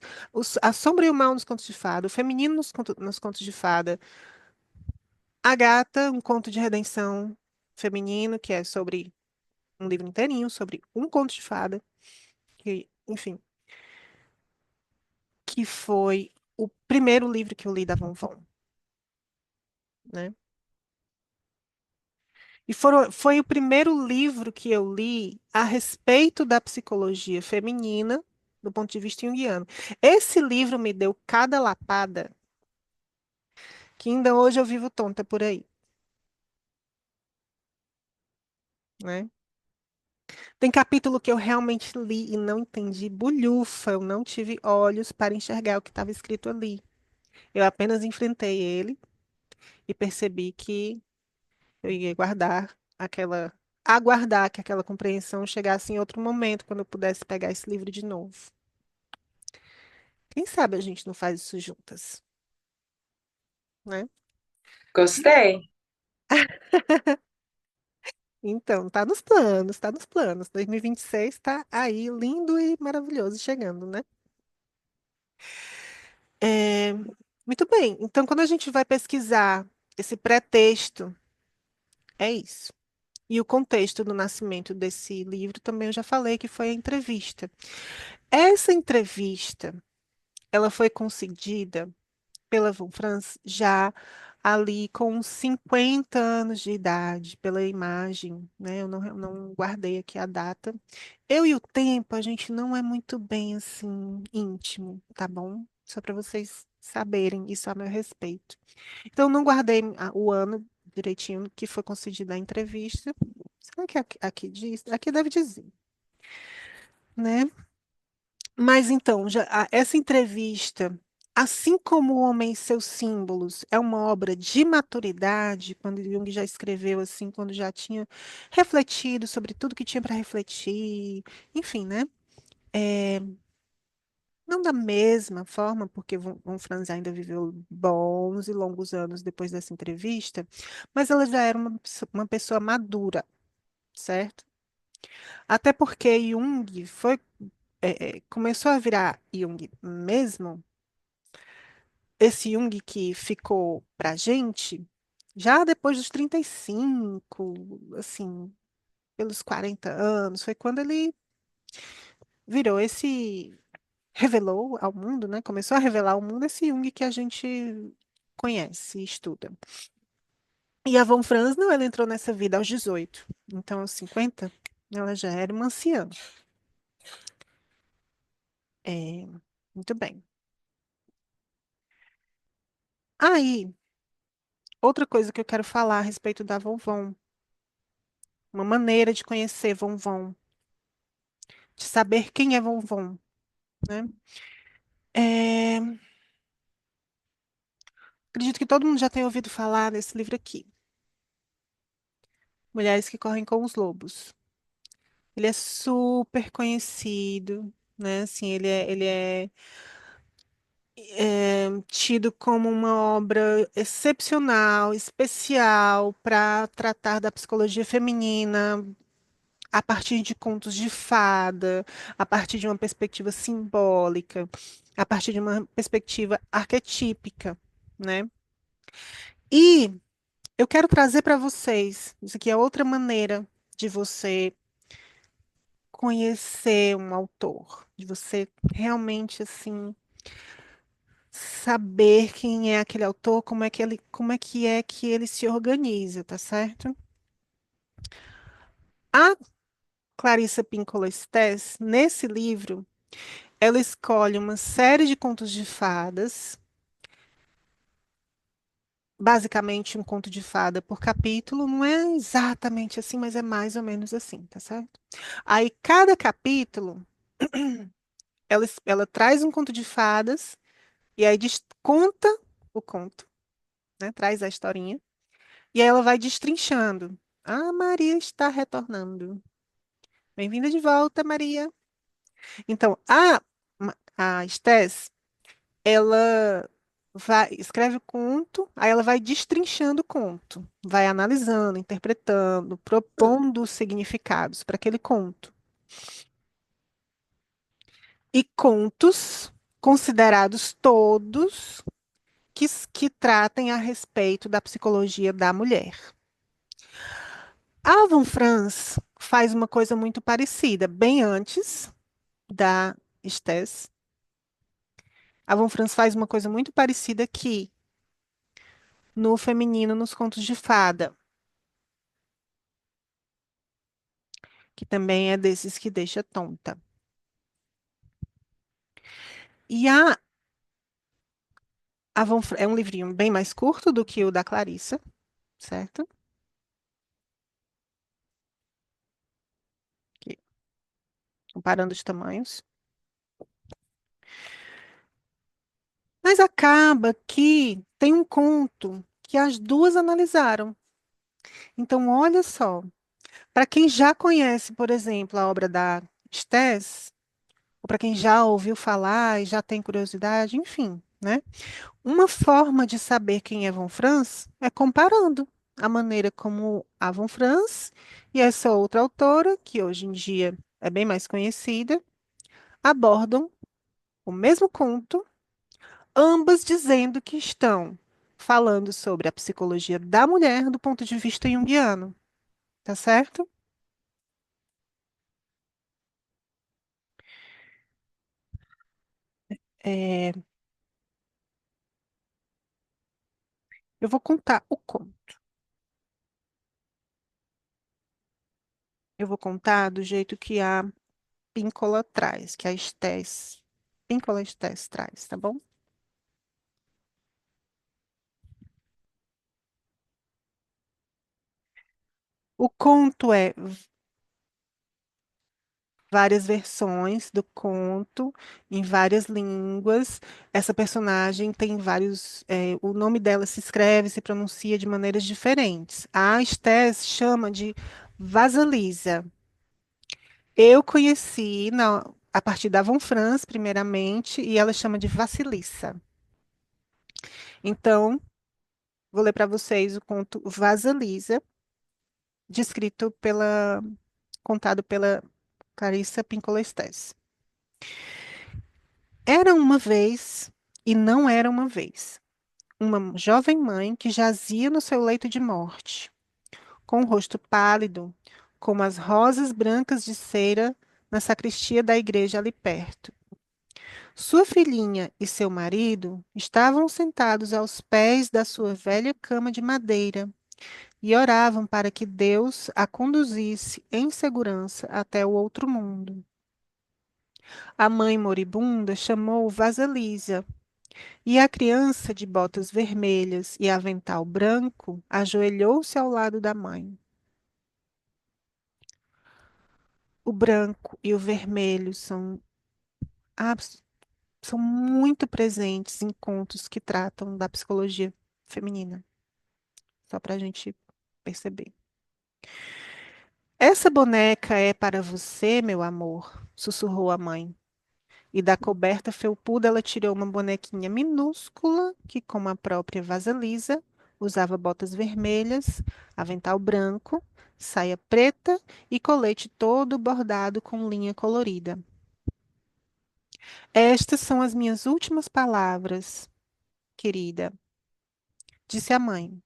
A: a sombra e o mal nos contos de fada, o feminino nos contos de fada, a gata, um conto de redenção feminino, que é sobre um livro inteirinho, sobre um conto de fada, que, enfim, que foi o primeiro livro que eu li da Von Von, né? E foi o primeiro livro que eu li a respeito da psicologia feminina, do ponto de vista junguiano. Esse livro me deu cada lapada que ainda hoje eu vivo tonta por aí, né? Tem capítulo que eu realmente li e não entendi bulhufa, eu não tive olhos para enxergar o que estava escrito ali. Eu apenas enfrentei ele e percebi que eu ia aguardar que aquela compreensão chegasse em outro momento, quando eu pudesse pegar esse livro de novo. Quem sabe a gente não faz isso juntas, né?
B: Gostei.
A: Então, tá nos planos, tá nos planos. 2026 tá aí, lindo e maravilhoso chegando, né? É, muito bem. Então, quando a gente vai pesquisar esse pretexto, é isso. E o contexto do nascimento desse livro também eu já falei que foi a entrevista. Essa entrevista, ela foi concedida pela Von Franz já ali com uns 50 anos de idade, pela imagem, né? Eu não guardei aqui a data. Eu e o tempo, a gente não é muito bem assim íntimo, tá bom? Só para vocês saberem isso a meu respeito. Então, eu não guardei o ano direitinho que foi concedida a entrevista. Será que aqui diz? Aqui deve dizer, né? Mas então, essa entrevista, assim como O Homem e Seus Símbolos, é uma obra de maturidade, quando Jung já escreveu assim, quando já tinha refletido sobre tudo que tinha para refletir, enfim, né? É, não da mesma forma, porque Von Franz ainda viveu bons e longos anos depois dessa entrevista, mas ela já era uma pessoa madura, certo? Até porque Jung começou a virar Jung mesmo, esse Jung que ficou pra gente, já depois dos 35, assim, pelos 40 anos, foi quando ele virou esse. revelou ao mundo, né? Começou a revelar ao mundo esse Jung que a gente conhece e estuda. E a Von Franz, não, ela entrou nessa vida aos 18. Então, aos 50, ela já era uma anciã. É, muito bem. Aí, outra coisa que eu quero falar a respeito da Von Von, uma maneira de conhecer Von Von, de saber quem é Von Von, né? É, acredito que todo mundo já tenha ouvido falar desse livro aqui, Mulheres que Correm com os Lobos. Ele é super conhecido, né? Assim, ele é tido como uma obra excepcional, especial para tratar da psicologia feminina a partir de contos de fada, a partir de uma perspectiva simbólica, a partir de uma perspectiva arquetípica, né? E eu quero trazer para vocês, isso aqui é outra maneira de você conhecer um autor, de você realmente assim saber quem é aquele autor, como é que ele se organiza, tá certo? A Clarissa Pinkola Estés, nesse livro, ela escolhe uma série de contos de fadas, basicamente um conto de fada por capítulo, não é exatamente assim, mas é mais ou menos assim, tá certo? Aí cada capítulo, ela traz um conto de fadas e aí conta o conto, né? Traz a historinha. E aí ela vai destrinchando. Ah, Maria está retornando. Bem-vinda de volta, Maria. Então, a Estés, ela escreve o conto, aí ela vai destrinchando o conto, vai analisando, interpretando, propondo significados para aquele conto. E contos considerados todos que tratem a respeito da psicologia da mulher. A Von Franz faz uma coisa muito parecida, bem antes da Stess. A Von Franz faz uma coisa muito parecida aqui no feminino, nos contos de fada, que também é desses que deixa tonta. E é um livrinho bem mais curto do que o da Clarissa, certo? Aqui, comparando os tamanhos. Mas acaba que tem um conto que as duas analisaram. Então, olha só, para quem já conhece, por exemplo, a obra da Stess, ou para quem já ouviu falar e já tem curiosidade, enfim, né? Uma forma de saber quem é Von Franz é comparando a maneira como a Von Franz e essa outra autora, que hoje em dia é bem mais conhecida, abordam o mesmo conto, ambas dizendo que estão falando sobre a psicologia da mulher do ponto de vista junguiano, tá certo? É, eu vou contar o conto. Eu vou contar do jeito que a Píncola traz, que a Estés, Píncola Estés traz, tá bom? O conto é várias versões do conto em várias línguas. Essa personagem tem vários. O nome dela se escreve, se pronuncia de maneiras diferentes. A Estés chama de Vasalisa. Eu conheci a partir da Von Franz, primeiramente, e ela chama de Vasilissa. Então, vou ler para vocês o conto Vasalisa, descrito contado pela Clarissa Pinkola Estés. Era uma vez, e não era uma vez, uma jovem mãe que jazia no seu leito de morte, com o rosto pálido, como as rosas brancas de cera na sacristia da igreja ali perto. Sua filhinha e seu marido estavam sentados aos pés da sua velha cama de madeira e oravam para que Deus a conduzisse em segurança até o outro mundo. A mãe moribunda chamou Vasilisa, e a criança de botas vermelhas e avental branco ajoelhou-se ao lado da mãe. O branco e o vermelho abs- são muito presentes em contos que tratam da psicologia feminina, só para a gente perceber. Essa boneca é para você, meu amor, sussurrou a mãe. E da coberta felpuda ela tirou uma bonequinha minúscula que, como a própria Vasilisa, usava botas vermelhas, avental branco, saia preta e colete todo bordado com linha colorida. Estas são as minhas últimas palavras, querida, disse a mãe.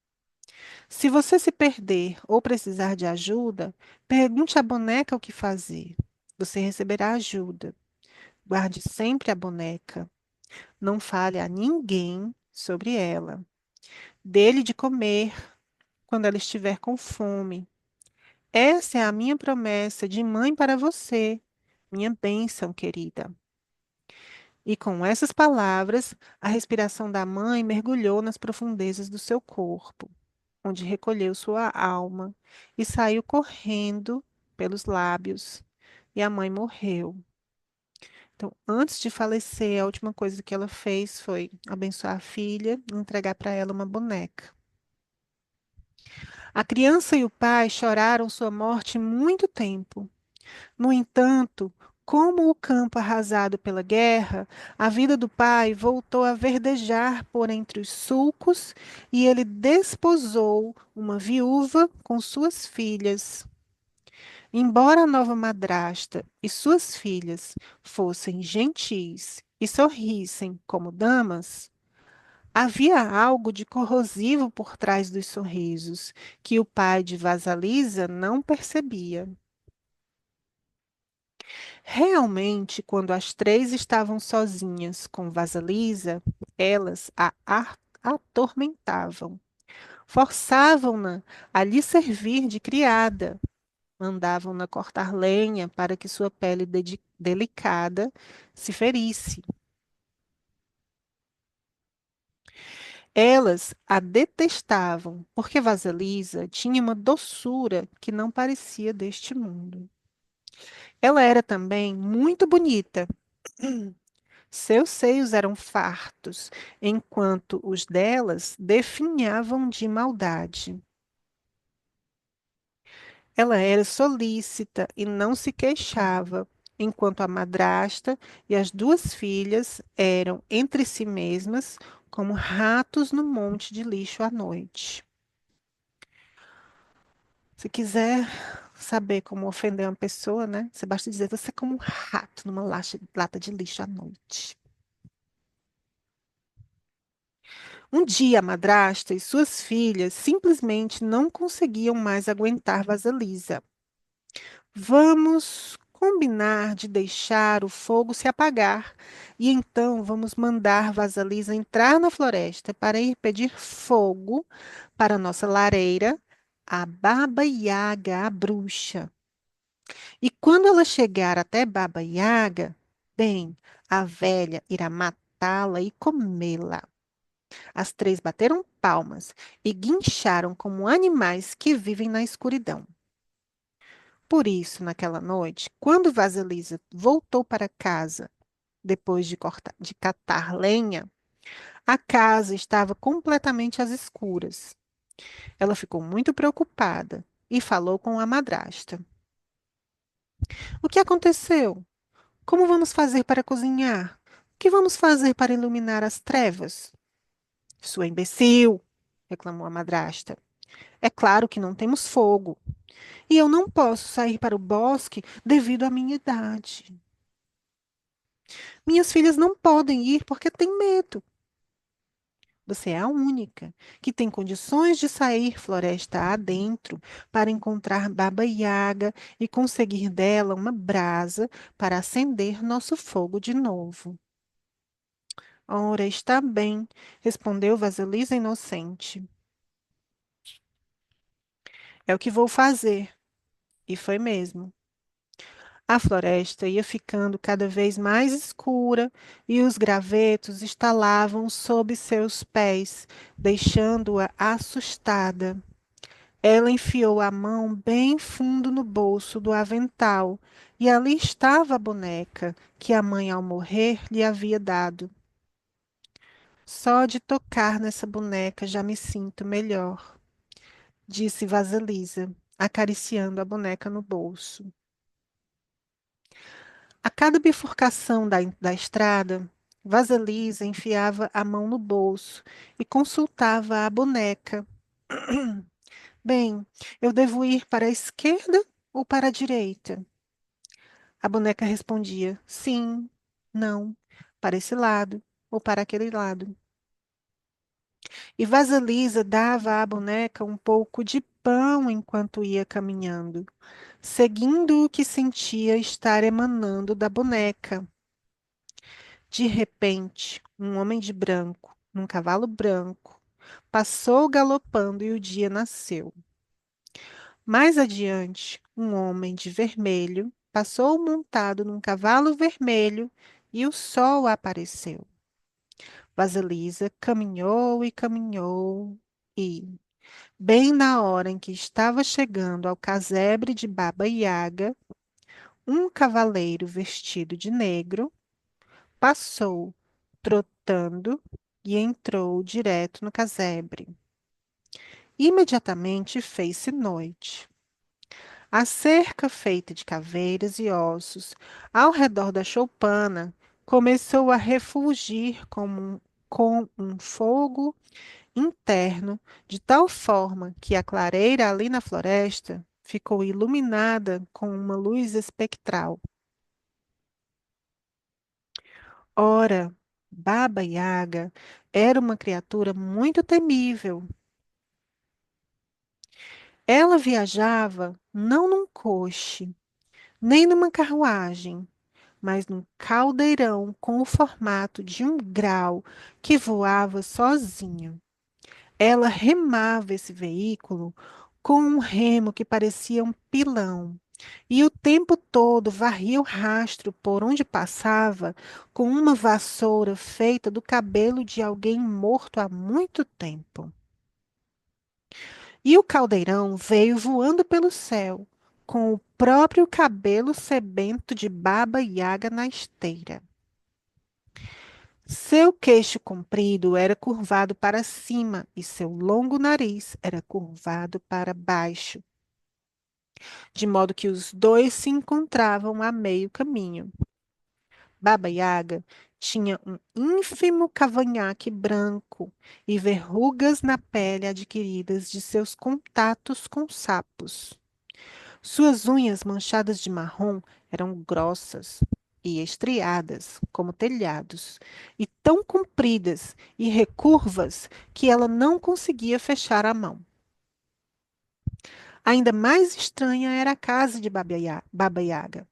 A: Se você se perder ou precisar de ajuda, pergunte à boneca o que fazer. Você receberá ajuda. Guarde sempre a boneca. Não fale a ninguém sobre ela. Dê-lhe de comer quando ela estiver com fome. Essa é a minha promessa de mãe para você, minha bênção, querida. E com essas palavras, a respiração da mãe mergulhou nas profundezas do seu corpo, onde recolheu sua alma e saiu correndo pelos lábios. E a mãe morreu. Então, antes de falecer, a última coisa que ela fez foi abençoar a filha e entregar para ela uma boneca. A criança e o pai choraram sua morte muito tempo. No entanto, como o campo arrasado pela guerra, a vida do pai voltou a verdejar por entre os sulcos e ele desposou uma viúva com suas filhas. Embora a nova madrasta e suas filhas fossem gentis e sorrissem como damas, havia algo de corrosivo por trás dos sorrisos que o pai de Vasalisa não percebia. Realmente, quando as três estavam sozinhas com Vasalisa, elas atormentavam, forçavam-na a lhe servir de criada, mandavam-na cortar lenha para que sua pele delicada se ferisse. Elas a detestavam, porque Vasilisa tinha uma doçura que não parecia deste mundo. Ela era também muito bonita. Seus seios eram fartos, enquanto os delas definhavam de maldade. Ela era solícita e não se queixava, enquanto a madrasta e as duas filhas eram entre si mesmas como ratos no monte de lixo à noite. Se quiser saber como ofender uma pessoa, né? Você basta dizer, você é como um rato numa lata de lixo à noite. Um dia, a madrasta e suas filhas simplesmente não conseguiam mais aguentar Vasilisa. Vamos combinar de deixar o fogo se apagar e então vamos mandar Vasilisa entrar na floresta para ir pedir fogo para nossa lareira, a Baba Yaga, a bruxa. E quando ela chegar até Baba Yaga, bem, a velha irá matá-la e comê-la. As três bateram palmas e guincharam como animais que vivem na escuridão. Por isso, naquela noite, quando Vasilisa voltou para casa, depois de catar lenha, a casa estava completamente às escuras. Ela ficou muito preocupada e falou com a madrasta. O que aconteceu? Como vamos fazer para cozinhar? O que vamos fazer para iluminar as trevas? Sua imbecil, reclamou a madrasta. É claro que não temos fogo. E eu não posso sair para o bosque devido à minha idade. Minhas filhas não podem ir porque têm medo. Você é a única que tem condições de sair floresta adentro para encontrar Baba Yaga e conseguir dela uma brasa para acender nosso fogo de novo. Ora, está bem, respondeu Vasilisa inocente. É o que vou fazer. E foi mesmo. A floresta ia ficando cada vez mais escura e os gravetos estalavam sob seus pés, deixando-a assustada. Ela enfiou a mão bem fundo no bolso do avental e ali estava a boneca que a mãe, ao morrer, lhe havia dado. Só de tocar nessa boneca já me sinto melhor, disse Vasilisa, acariciando a boneca no bolso. A cada bifurcação da estrada, Vasilisa enfiava a mão no bolso e consultava a boneca. Bem, eu devo ir para a esquerda ou para a direita? A boneca respondia: sim, não, para esse lado ou para aquele lado. E Vasilisa dava à boneca um pouco de pão enquanto ia caminhando, seguindo o que sentia estar emanando da boneca. De repente, um homem de branco, num cavalo branco, passou galopando e o dia nasceu. Mais adiante, um homem de vermelho passou montado num cavalo vermelho e o sol apareceu. Vasilisa caminhou e caminhou e, bem na hora em que estava chegando ao casebre de Baba Yaga, um cavaleiro vestido de negro passou trotando e entrou direto no casebre. Imediatamente fez-se noite. A cerca feita de caveiras e ossos ao redor da choupana começou a refulgir com um fogo interno, de tal forma que a clareira ali na floresta ficou iluminada com uma luz espectral. Ora, Baba Yaga era uma criatura muito temível. Ela viajava não num coche, nem numa carruagem, mas num caldeirão com o formato de um grau que voava sozinho. Ela remava esse veículo com um remo que parecia um pilão, e o tempo todo varria o rastro por onde passava com uma vassoura feita do cabelo de alguém morto há muito tempo. E o caldeirão veio voando pelo céu, com o próprio cabelo sebento de Baba Yaga na esteira. Seu queixo comprido era curvado para cima e seu longo nariz era curvado para baixo, de modo que os dois se encontravam a meio caminho. Baba Yaga tinha um ínfimo cavanhaque branco e verrugas na pele adquiridas de seus contatos com sapos. Suas unhas manchadas de marrom eram grossas e estriadas, como telhados, e tão compridas e recurvas que ela não conseguia fechar a mão. Ainda mais estranha era a casa de Baba Yaga.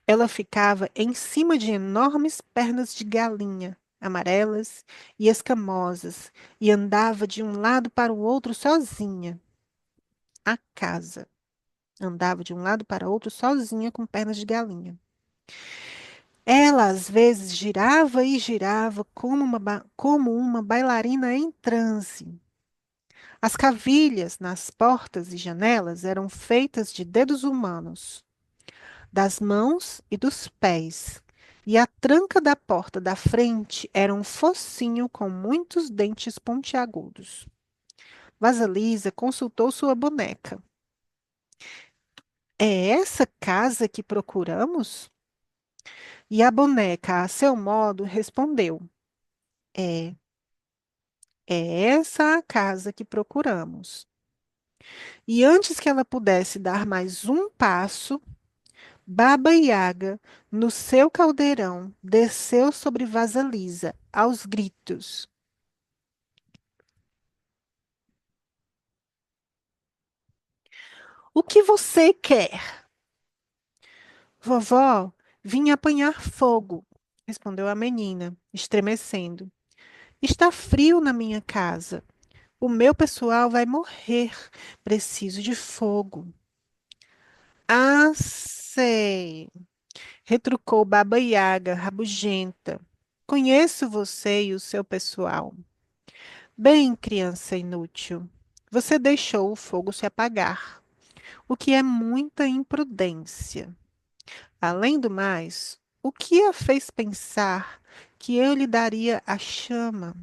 A: Ela ficava em cima de enormes pernas de galinha, amarelas e escamosas, e andava de um lado para o outro sozinha. A casa andava de um lado para outro sozinha com pernas de galinha. Ela às vezes girava e girava como uma bailarina em transe. As cavilhas nas portas e janelas eram feitas de dedos humanos, das mãos e dos pés, e a tranca da porta da frente era um focinho com muitos dentes pontiagudos. Vasilisa consultou sua boneca. É essa casa que procuramos? E a boneca, a seu modo, respondeu: É, é essa a casa que procuramos. E antes que ela pudesse dar mais um passo, Baba Yaga, no seu caldeirão, desceu sobre Vasilisa, aos gritos. O que você quer? Vovó, vim apanhar fogo. respondeu a menina, estremecendo. Está frio na minha casa. O meu pessoal vai morrer. Preciso de fogo. Ah, sei, retrucou Baba Yaga, rabugenta. Conheço você e o seu pessoal. Bem, criança inútil, você deixou o fogo se apagar, o que é muita imprudência. Além do mais, o que a fez pensar que eu lhe daria a chama?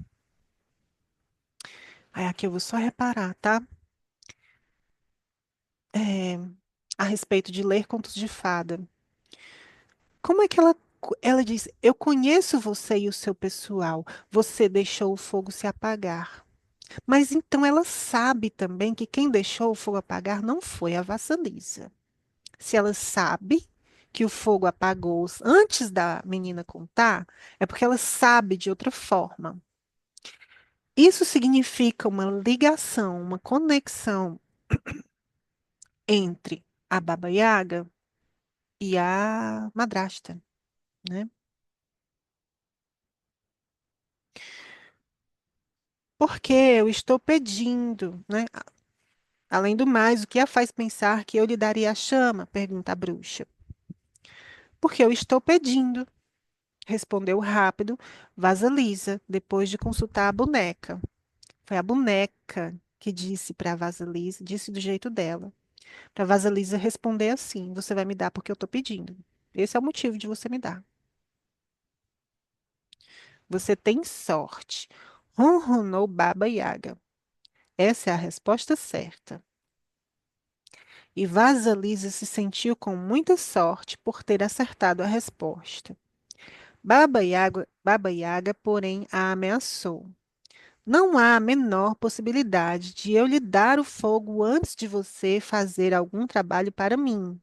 A: Aí aqui eu vou só reparar, tá? É, a respeito de ler contos de fada. Como é que ela diz, eu conheço você e o seu pessoal, você deixou o fogo se apagar. Mas então ela sabe também que quem deixou o fogo apagar não foi a Vassalisa. Se ela sabe que o fogo apagou antes da menina contar, é porque ela sabe de outra forma. Isso significa uma ligação, uma conexão entre a Baba Yaga e a madrasta, né? Porque eu estou pedindo, né? Além do mais, o que a faz pensar que eu lhe daria a chama? Pergunta a bruxa. Porque eu estou pedindo, respondeu rápido Vasalisa, depois de consultar a boneca. Foi a boneca que disse para Vasalisa, disse do jeito dela, para Vasalisa responder assim: você vai me dar porque eu estou pedindo. Esse é o motivo de você me dar. Você tem sorte. Ronronou Baba Yaga. Essa é a resposta certa. E Vasalisa se sentiu com muita sorte por ter acertado a resposta. Baba Yaga, porém, a ameaçou. Não há a menor possibilidade de eu lhe dar o fogo antes de você fazer algum trabalho para mim.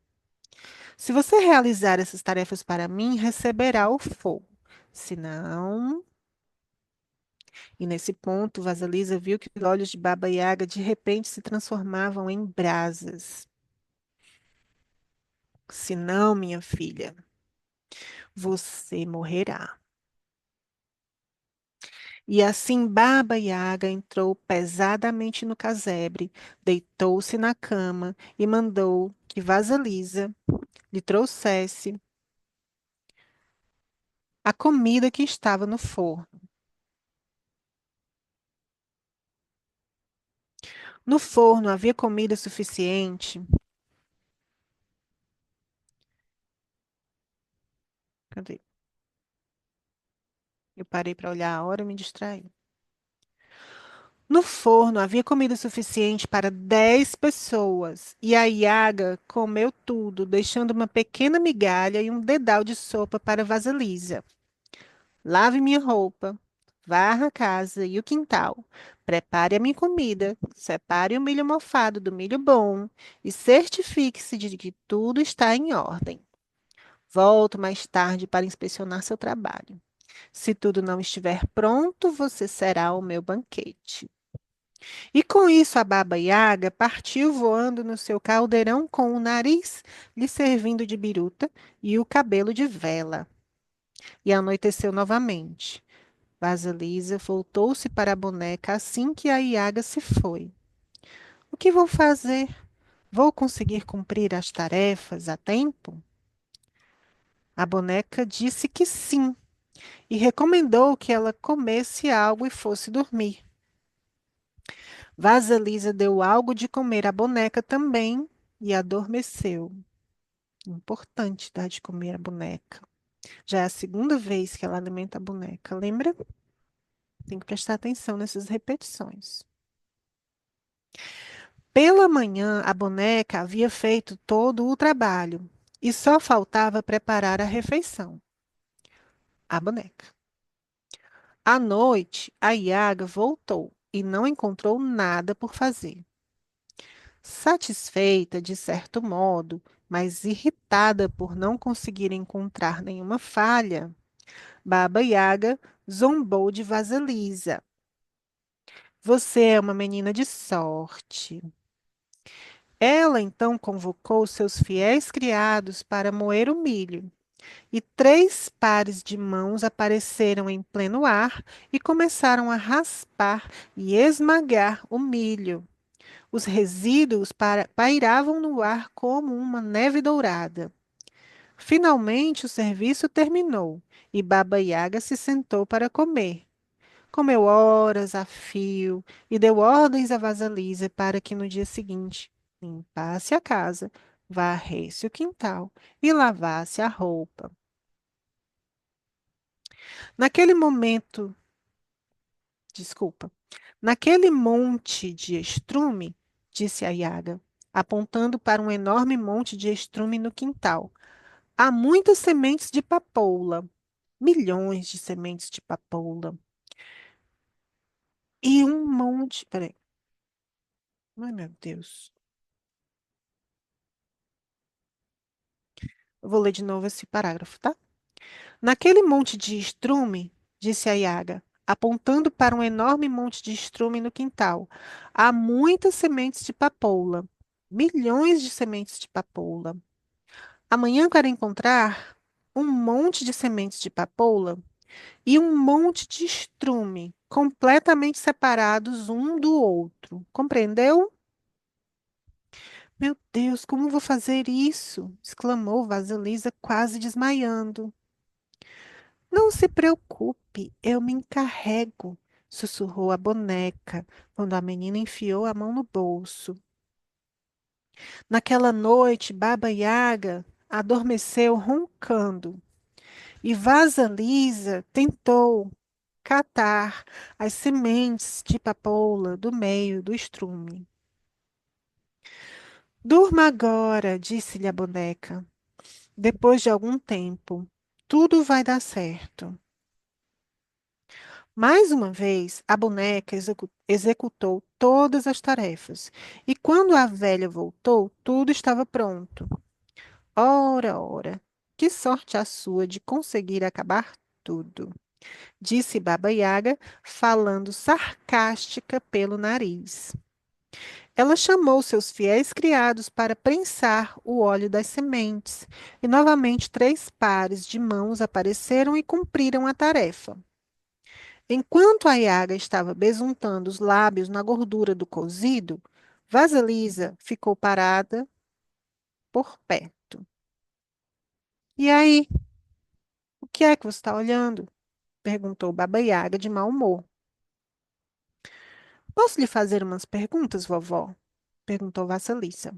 A: Se você realizar essas tarefas para mim, receberá o fogo. Se não. E nesse ponto, Vasalisa viu que os olhos de Baba Yaga de repente se transformavam em brasas. Se não, minha filha, você morrerá. E assim Baba Yaga entrou pesadamente no casebre, deitou-se na cama e mandou que Vasalisa lhe trouxesse a comida que estava no forno. No forno havia comida suficiente. Cadê? Eu parei para olhar a hora e me distraí. No forno havia comida suficiente para 10 pessoas, e a Yaga comeu tudo, deixando uma pequena migalha e um dedal de sopa para Vasilisa. Lave minha roupa, varra a casa e o quintal, prepare a minha comida, separe o milho mofado do milho bom e certifique-se de que tudo está em ordem. Volto mais tarde para inspecionar seu trabalho. Se tudo não estiver pronto, você será o meu banquete. E com isso, a Baba Yaga partiu voando no seu caldeirão com o nariz lhe servindo de biruta e o cabelo de vela. E anoiteceu novamente. Vasilisa voltou-se para a boneca assim que a Yaga se foi. O que vou fazer? Vou conseguir cumprir as tarefas a tempo? A boneca disse que sim e recomendou que ela comesse algo e fosse dormir. Vasilisa deu algo de comer à boneca também e adormeceu. Importante dar de comer a boneca. Já é a segunda vez que ela alimenta a boneca, lembra? Tem que prestar atenção nessas repetições. Pela manhã, a boneca havia feito todo o trabalho e só faltava preparar a refeição. A boneca. À noite, a Iaga voltou e não encontrou nada por fazer. Satisfeita, de certo modo, mas irritada por não conseguir encontrar nenhuma falha, Baba Yaga zombou de Vasilisa. Você é uma menina de sorte. Ela então convocou seus fiéis criados para moer o milho E três pares de mãos apareceram em pleno ar e começaram a raspar e esmagar o milho. Os resíduos pairavam no ar como uma neve dourada. Finalmente o serviço terminou e Baba Yaga se sentou para comer. Comeu horas a fio e deu ordens a Vasilisa para que no dia seguinte limpasse a casa, varresse o quintal e lavasse a roupa. Naquele momento, desculpa, naquele monte de estrume, disse a Yaga, apontando para um enorme monte de estrume no quintal. Há muitas sementes de papoula, milhões de sementes de papoula. E um monte. Peraí. Ai, meu Deus. Eu vou ler de novo esse parágrafo, tá? Naquele monte de estrume, disse a Yaga, apontando para um enorme monte de estrume no quintal, há muitas sementes de papoula, milhões de sementes de papoula. Amanhã quero encontrar um monte de sementes de papoula e um monte de estrume, completamente separados um do outro. Compreendeu? Meu Deus, como vou fazer isso? Exclamou Vasilisa, quase desmaiando. Não se preocupe, eu me encarrego, sussurrou a boneca, quando a menina enfiou a mão no bolso. Naquela noite, Baba Yaga adormeceu roncando e Vasilisa tentou catar as sementes de papoula do meio do estrume. Durma agora, disse-lhe a boneca. Depois de algum tempo, tudo vai dar certo. Mais uma vez, a boneca executou todas as tarefas, e quando a velha voltou, tudo estava pronto. Ora, ora, que sorte a sua de conseguir acabar tudo, disse Baba Yaga, falando sarcástica pelo nariz. Ela chamou seus fiéis criados para prensar o óleo das sementes, e novamente três pares de mãos apareceram e cumpriram a tarefa. Enquanto a Yaga estava besuntando os lábios na gordura do cozido, Vasilisa ficou parada por perto. E aí, o que é que você está olhando? Perguntou Baba Yaga de mau humor. Posso lhe fazer umas perguntas, vovó? Perguntou Vasilisa.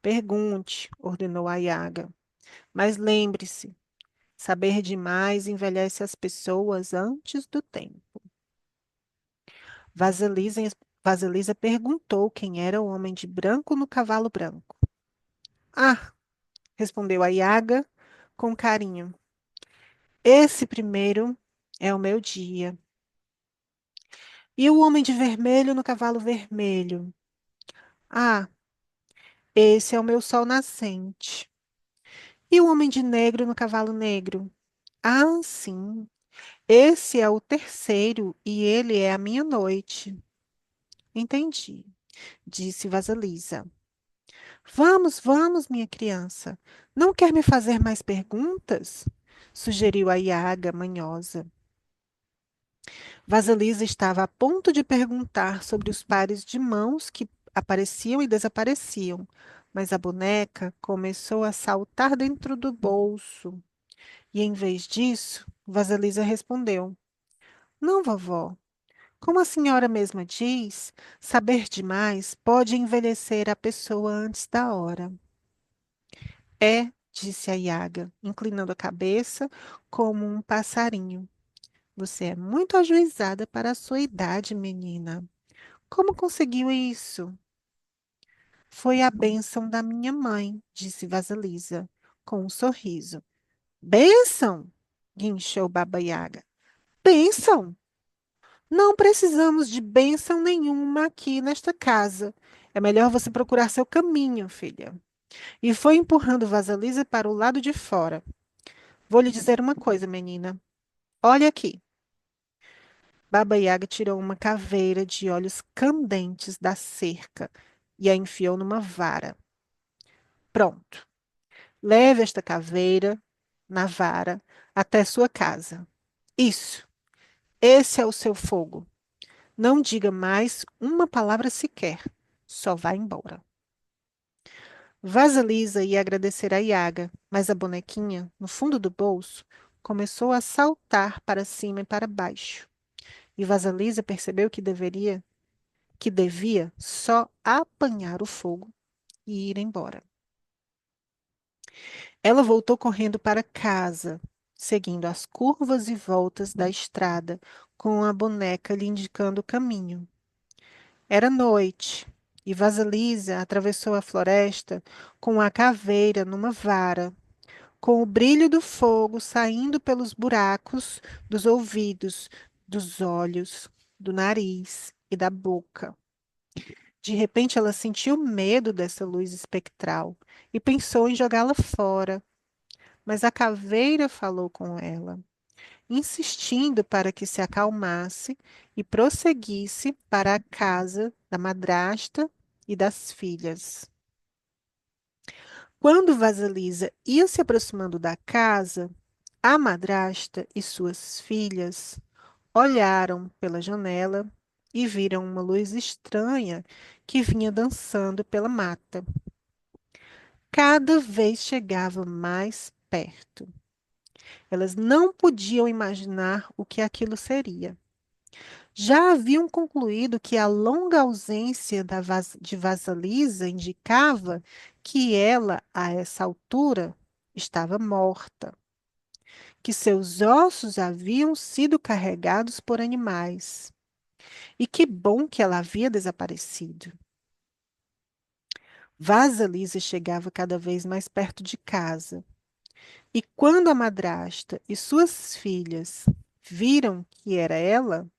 A: Pergunte, ordenou a Yaga. Mas lembre-se, saber demais envelhece as pessoas antes do tempo. Vasilisa, Vasilisa perguntou quem era o homem de branco no cavalo branco. Ah, respondeu a Yaga com carinho. Esse primeiro é o meu dia. E o homem de vermelho no cavalo vermelho? Ah, esse é o meu sol nascente. E o homem de negro no cavalo negro? Ah, sim. Esse é o terceiro e ele é a minha noite. Entendi, disse Vasilisa. Vamos, vamos, minha criança. Não quer me fazer mais perguntas? Sugeriu a Yaga manhosa. Vasilisa estava a ponto de perguntar sobre os pares de mãos que apareciam e desapareciam, mas a boneca começou a saltar dentro do bolso. E, em vez disso, Vasilisa respondeu: Não, vovó. Como a senhora mesma diz, saber demais pode envelhecer a pessoa antes da hora. É, disse a Yaga, inclinando a cabeça como um passarinho. Você é muito ajuizada para a sua idade, menina. Como conseguiu isso? Foi a bênção da minha mãe, disse Vasilisa, com um sorriso. Bênção? Guinchou Baba Yaga. Bênção? Não precisamos de bênção nenhuma aqui nesta casa. É melhor você procurar seu caminho, filha. E foi empurrando Vasilisa para o lado de fora. Vou lhe dizer uma coisa, menina. Olhe aqui. Baba Yaga tirou uma caveira de olhos candentes da cerca e a enfiou numa vara. Pronto. Leve esta caveira na vara até sua casa. Isso, esse é o seu fogo. Não diga mais uma palavra sequer. Só vá embora. Vasilisa ia agradecer a Iaga, mas a bonequinha, no fundo do bolso, começou a saltar para cima e para baixo. E Vasilisa percebeu que devia só apanhar o fogo e ir embora. Ela voltou correndo para casa, seguindo as curvas e voltas da estrada, com a boneca lhe indicando o caminho. Era noite, e Vasilisa atravessou a floresta com a caveira numa vara, com o brilho do fogo saindo pelos buracos dos ouvidos, dos olhos, do nariz e da boca. De repente, ela sentiu medo dessa luz espectral e pensou em jogá-la fora, mas a caveira falou com ela, insistindo para que se acalmasse e prosseguisse para a casa da madrasta e das filhas. Quando Vasilisa ia se aproximando da casa, a madrasta e suas filhas olharam pela janela e viram uma luz estranha que vinha dançando pela mata. Cada vez chegava mais perto. Elas não podiam imaginar o que aquilo seria. Já haviam concluído que a longa ausência de Vasilisa indicava que ela, a essa altura, estava morta, que seus ossos haviam sido carregados por animais. E que bom que ela havia desaparecido. Vasilisa chegava cada vez mais perto de casa. E quando a madrasta e suas filhas viram que era ela,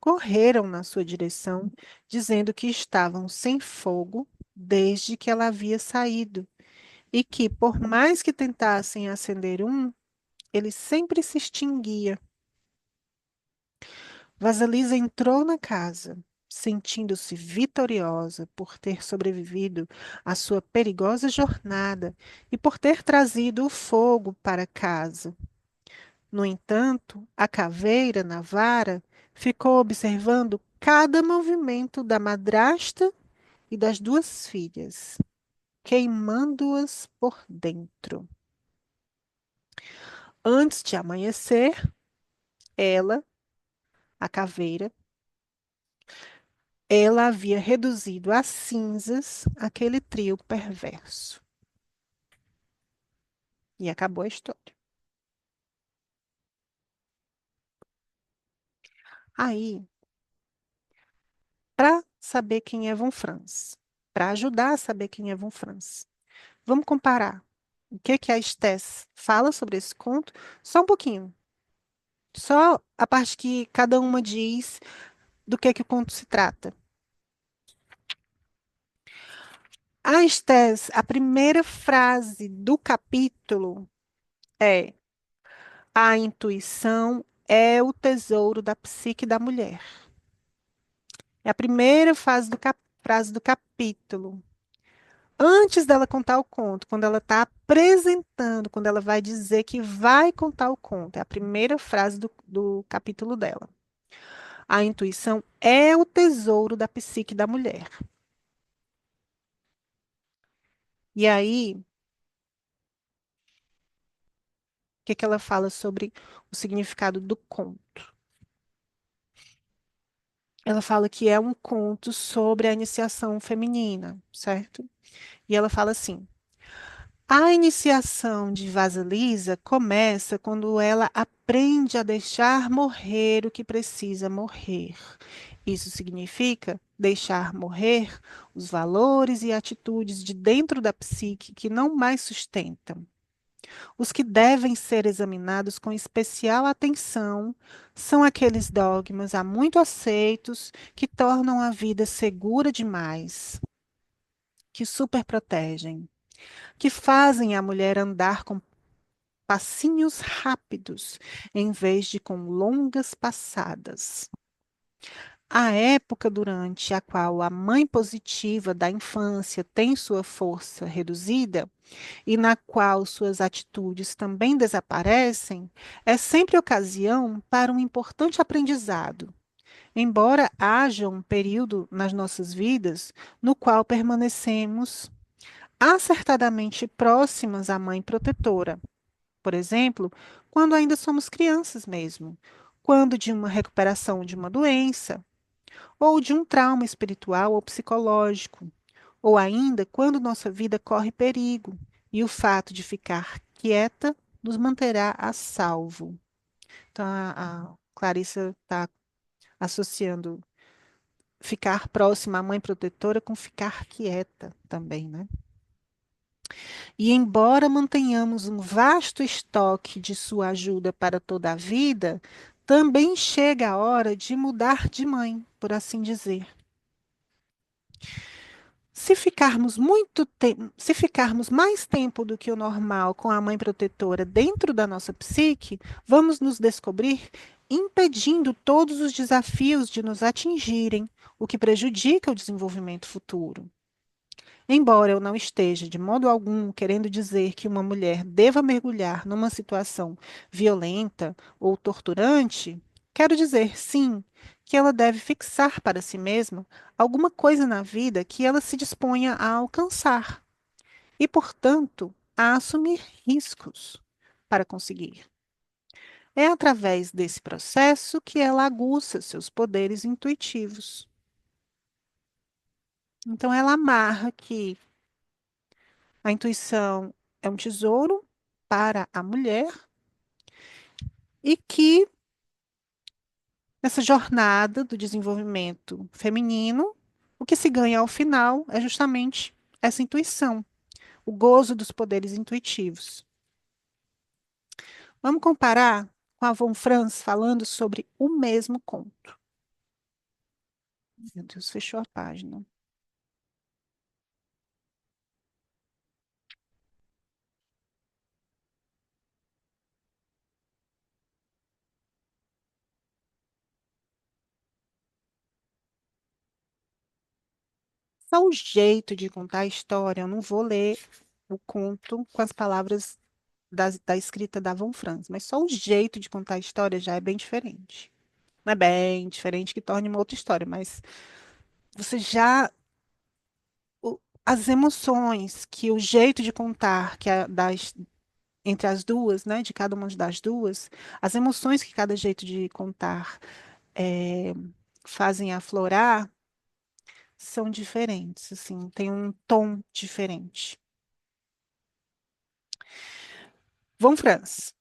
A: correram na sua direção, dizendo que estavam sem fogo desde que ela havia saído e que, por mais que tentassem acender um, ele sempre se extinguia. Vasilisa entrou na casa, sentindo-se vitoriosa por ter sobrevivido à sua perigosa jornada e por ter trazido o fogo para casa. No entanto, a caveira na vara ficou observando cada movimento da madrasta e das duas filhas, queimando-as por dentro. Antes de amanhecer, ela, a caveira, ela havia reduzido a cinzas aquele trio perverso. E acabou a história. Aí, para saber quem é Von Franz, para ajudar a saber quem é Von Franz, vamos comparar o que a Stess fala sobre esse conto, só um pouquinho. Só a parte que cada uma diz do que o conto se trata. A Stess, a primeira frase do capítulo é: a intuição é o tesouro da psique da mulher. É a primeira frase do capítulo. Antes dela contar o conto, quando ela está apresentando, quando ela vai dizer que vai contar o conto, é a primeira frase do capítulo dela. A intuição é o tesouro da psique da mulher. E aí, o que ela fala sobre o significado do conto? Ela fala que é um conto sobre a iniciação feminina, certo? E ela fala assim: a iniciação de Vasilisa começa quando ela aprende a deixar morrer o que precisa morrer. Isso significa deixar morrer os valores e atitudes de dentro da psique que não mais sustentam. Os que devem ser examinados com especial atenção são aqueles dogmas há muito aceitos que tornam a vida segura demais, que superprotegem, que fazem a mulher andar com passinhos rápidos, em vez de com longas passadas. A época durante a qual a mãe positiva da infância tem sua força reduzida e na qual suas atitudes também desaparecem, é sempre ocasião para um importante aprendizado. Embora haja um período nas nossas vidas no qual permanecemos acertadamente próximas à mãe protetora, por exemplo, quando ainda somos crianças mesmo, quando de uma recuperação de uma doença, ou de um trauma espiritual ou psicológico, ou ainda quando nossa vida corre perigo e o fato de ficar quieta nos manterá a salvo. Então, a Clarissa está associando ficar próxima à mãe protetora com ficar quieta também, né? E embora mantenhamos um vasto estoque de sua ajuda para toda a vida, também chega a hora de mudar de mãe, por assim dizer. Se ficarmos mais tempo do que o normal com a mãe protetora dentro da nossa psique, vamos nos descobrir impedindo todos os desafios de nos atingirem, o que prejudica o desenvolvimento futuro. Embora eu não esteja de modo algum querendo dizer que uma mulher deva mergulhar numa situação violenta ou torturante, quero dizer, sim, que ela deve fixar para si mesma alguma coisa na vida que ela se disponha a alcançar e, portanto, a assumir riscos para conseguir. É através desse processo que ela aguça seus poderes intuitivos. Então, ela amarra que a intuição é um tesouro para a mulher e que nessa jornada do desenvolvimento feminino, o que se ganha ao final é justamente essa intuição, o gozo dos poderes intuitivos. Vamos comparar com a Von Franz falando sobre o mesmo conto. Meu Deus, fechou a página. Só o jeito de contar a história, eu não vou ler o conto com as palavras da escrita da Von Franz, mas só o jeito de contar a história já é bem diferente. Não é bem diferente que torne uma outra história, mas você já. As emoções que o jeito de contar entre as duas, né, de cada uma das duas, as emoções que cada jeito de contar eh, fazem aflorar são diferentes, assim, tem um tom diferente. Vão, Franz.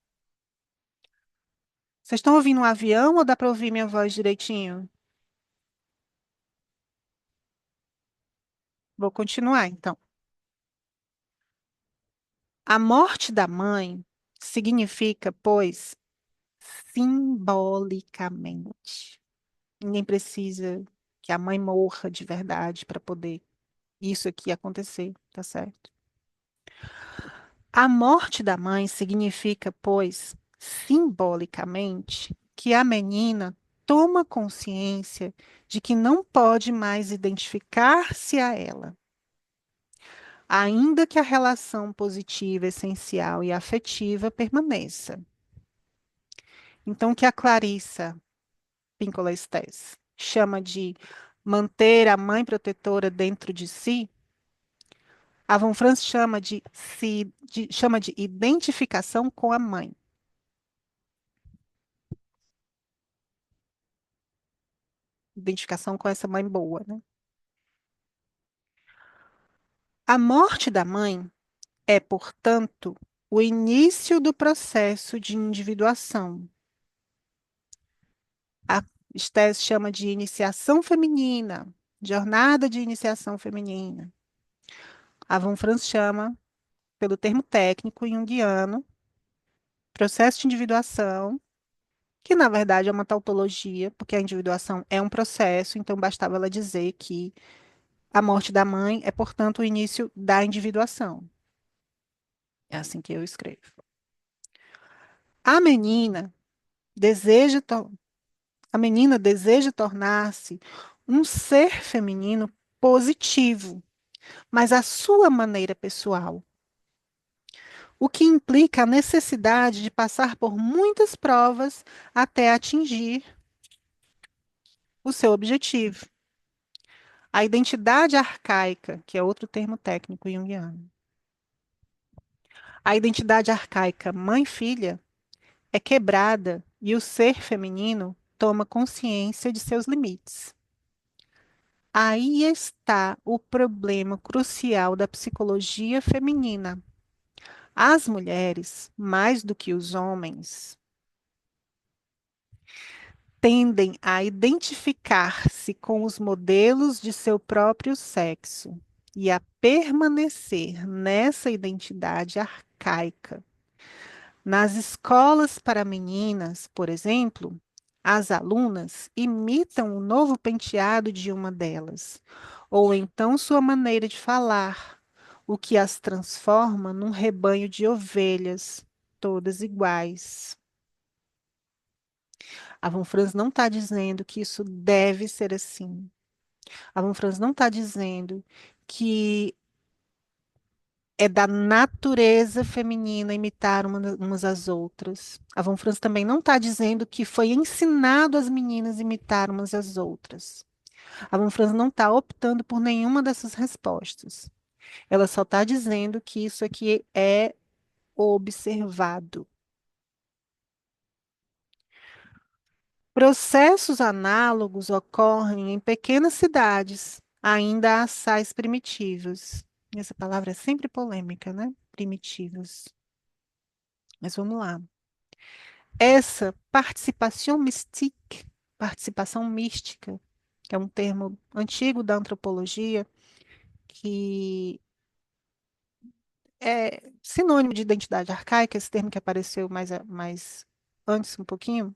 A: Vocês estão ouvindo um avião ou dá para ouvir minha voz direitinho? Vou continuar, então. A morte da mãe significa, pois, simbolicamente. Ninguém precisa que a mãe morra de verdade para poder isso aqui acontecer, tá certo? A morte da mãe significa, pois, simbolicamente, que a menina toma consciência de que não pode mais identificar-se a ela, ainda que a relação positiva, essencial e afetiva permaneça. Então, o que a Clarissa Pinkola Estés chama de manter a mãe protetora dentro de si, a Von Franz chama de identificação com a mãe. Identificação com essa mãe boa, né? A morte da mãe é, portanto, o início do processo de individuação. A Stés chama de iniciação feminina, jornada de iniciação feminina. A Von Franz chama, pelo termo técnico junguiano, processo de individuação, que na verdade é uma tautologia, porque a individuação é um processo, então bastava ela dizer que a morte da mãe é, portanto, o início da individuação. É assim que eu escrevo. A menina deseja. A menina deseja tornar-se um ser feminino positivo, mas à sua maneira pessoal, o que implica a necessidade de passar por muitas provas até atingir o seu objetivo. A identidade arcaica, que é outro termo técnico junguiano. A identidade arcaica mãe-filha é quebrada e o ser feminino toma consciência de seus limites. Aí está o problema crucial da psicologia feminina. As mulheres, mais do que os homens, tendem a identificar-se com os modelos de seu próprio sexo e a permanecer nessa identidade arcaica. Nas escolas para meninas, por exemplo, as alunas imitam o novo penteado de uma delas, ou então sua maneira de falar, o que as transforma num rebanho de ovelhas, todas iguais. A Von Franz não está dizendo que isso deve ser assim. A Von Franz não está dizendo que é da natureza feminina imitar umas às outras. A Von Franz também não está dizendo que foi ensinado às meninas a imitar umas às outras. A Von Franz não está optando por nenhuma dessas respostas. Ela só está dizendo que isso aqui é observado. Processos análogos ocorrem em pequenas cidades, ainda assais primitivas. Essa palavra é sempre polêmica, né? Primitivas. Mas vamos lá. Essa participação mystique, participação mística, que é um termo antigo da antropologia, que é sinônimo de identidade arcaica, esse termo que apareceu mais antes um pouquinho.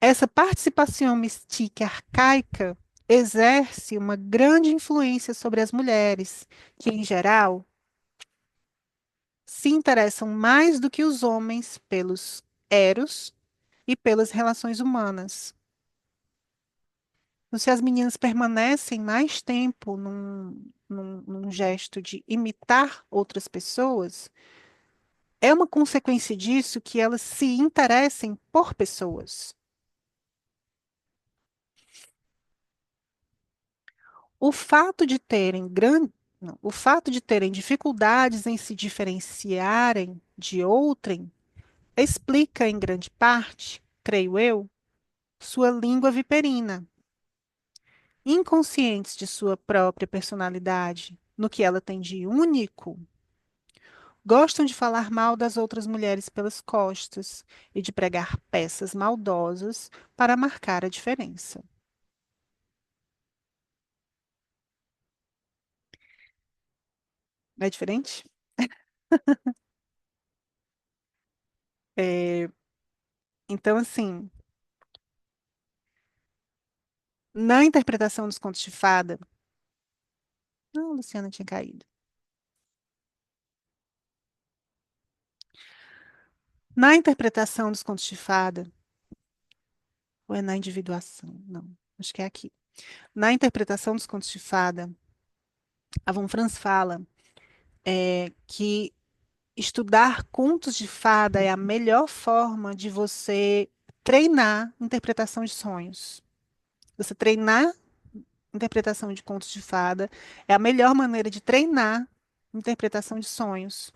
A: Essa participação mystique arcaica exerce uma grande influência sobre as mulheres, que, em geral, se interessam mais do que os homens pelos eros e pelas relações humanas. Então, se as meninas permanecem mais tempo num gesto de imitar outras pessoas, é uma consequência disso que elas se interessem por pessoas. O fato de terem grande, não, o fato de terem dificuldades em se diferenciarem de outrem explica, em grande parte, creio eu, sua língua viperina, inconscientes de sua própria personalidade, no que ela tem de único. Gostam de falar mal das outras mulheres pelas costas e de pregar peças maldosas para marcar a diferença. Não é diferente? É, então, assim, na interpretação dos contos de fada, não, Luciana tinha caído. Na interpretação dos contos de fada, ou é na individuação? Não, acho que é aqui. Na interpretação dos contos de fada, a Von Franz fala que estudar contos de fada é a melhor forma de você treinar interpretação de sonhos. Você treinar interpretação de contos de fada é a melhor maneira de treinar interpretação de sonhos.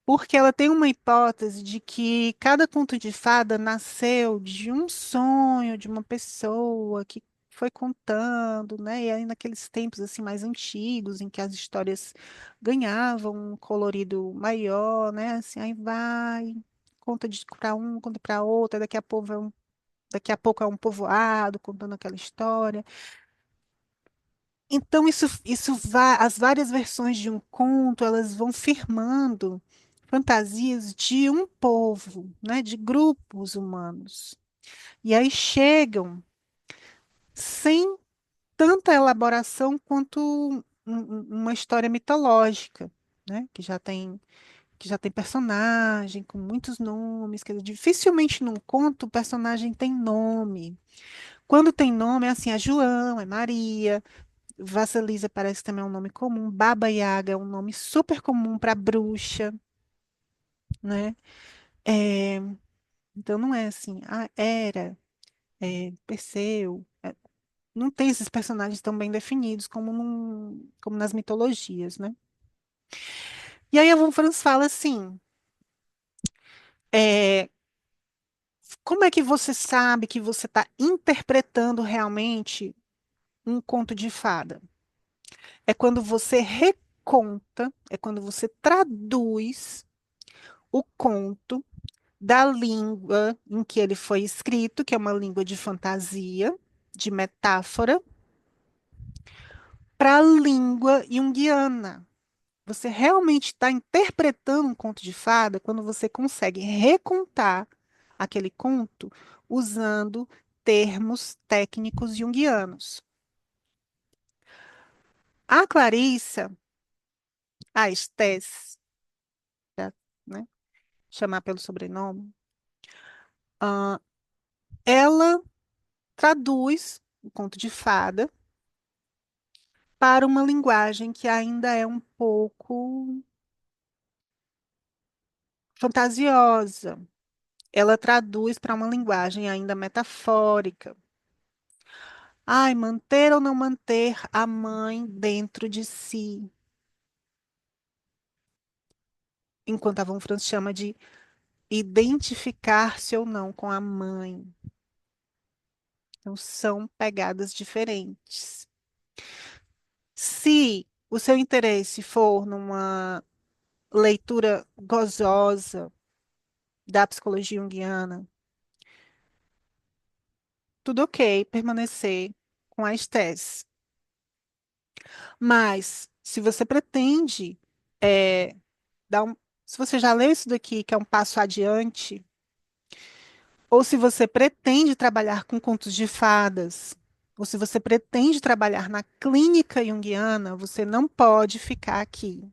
A: Porque ela tem uma hipótese de que cada conto de fada nasceu de um sonho de uma pessoa que foi contando, né? E aí naqueles tempos assim mais antigos, em que as histórias ganhavam um colorido maior, né? Assim, aí vai, conta para um, conta para outro, daqui a pouco é um povoado contando aquela história. Então, as várias versões de um conto, elas vão firmando fantasias de um povo, né, de grupos humanos. E aí chegam sem tanta elaboração quanto uma história mitológica, né, que já tem que já tem personagem com muitos nomes, quer dizer, dificilmente num conto o personagem tem nome. Quando tem nome, é assim, é João, é Maria, Vassalisa parece que também é um nome comum, Baba Yaga é um nome super comum para bruxa, né? É, então não é assim, Hera, Perseu, não tem esses personagens tão bem definidos como, como nas mitologias, né? E aí a Von Franz fala assim, é, como é que você sabe que você está interpretando realmente um conto de fada? É quando você reconta, é quando você traduz o conto da língua em que ele foi escrito, que é uma língua de fantasia, de metáfora, para a língua junguiana. Você realmente está interpretando um conto de fada quando você consegue recontar aquele conto usando termos técnicos junguianos. A Clarissa, a Estés, pra, né, chamar pelo sobrenome, ah, ela traduz o conto de fada para uma linguagem que ainda é um pouco fantasiosa. Ela traduz para uma linguagem ainda metafórica. Ai, manter ou não manter a mãe dentro de si. Enquanto a Von Franz chama de identificar-se ou não com a mãe. Então, são pegadas diferentes. Se o seu interesse for numa leitura gozosa da psicologia junguiana, tudo ok, permanecer com a estés. Mas, se você pretende é, dar um. Se você já leu isso daqui, que é um passo adiante, ou se você pretende trabalhar com contos de fadas, ou se você pretende trabalhar na clínica junguiana, você não pode ficar aqui.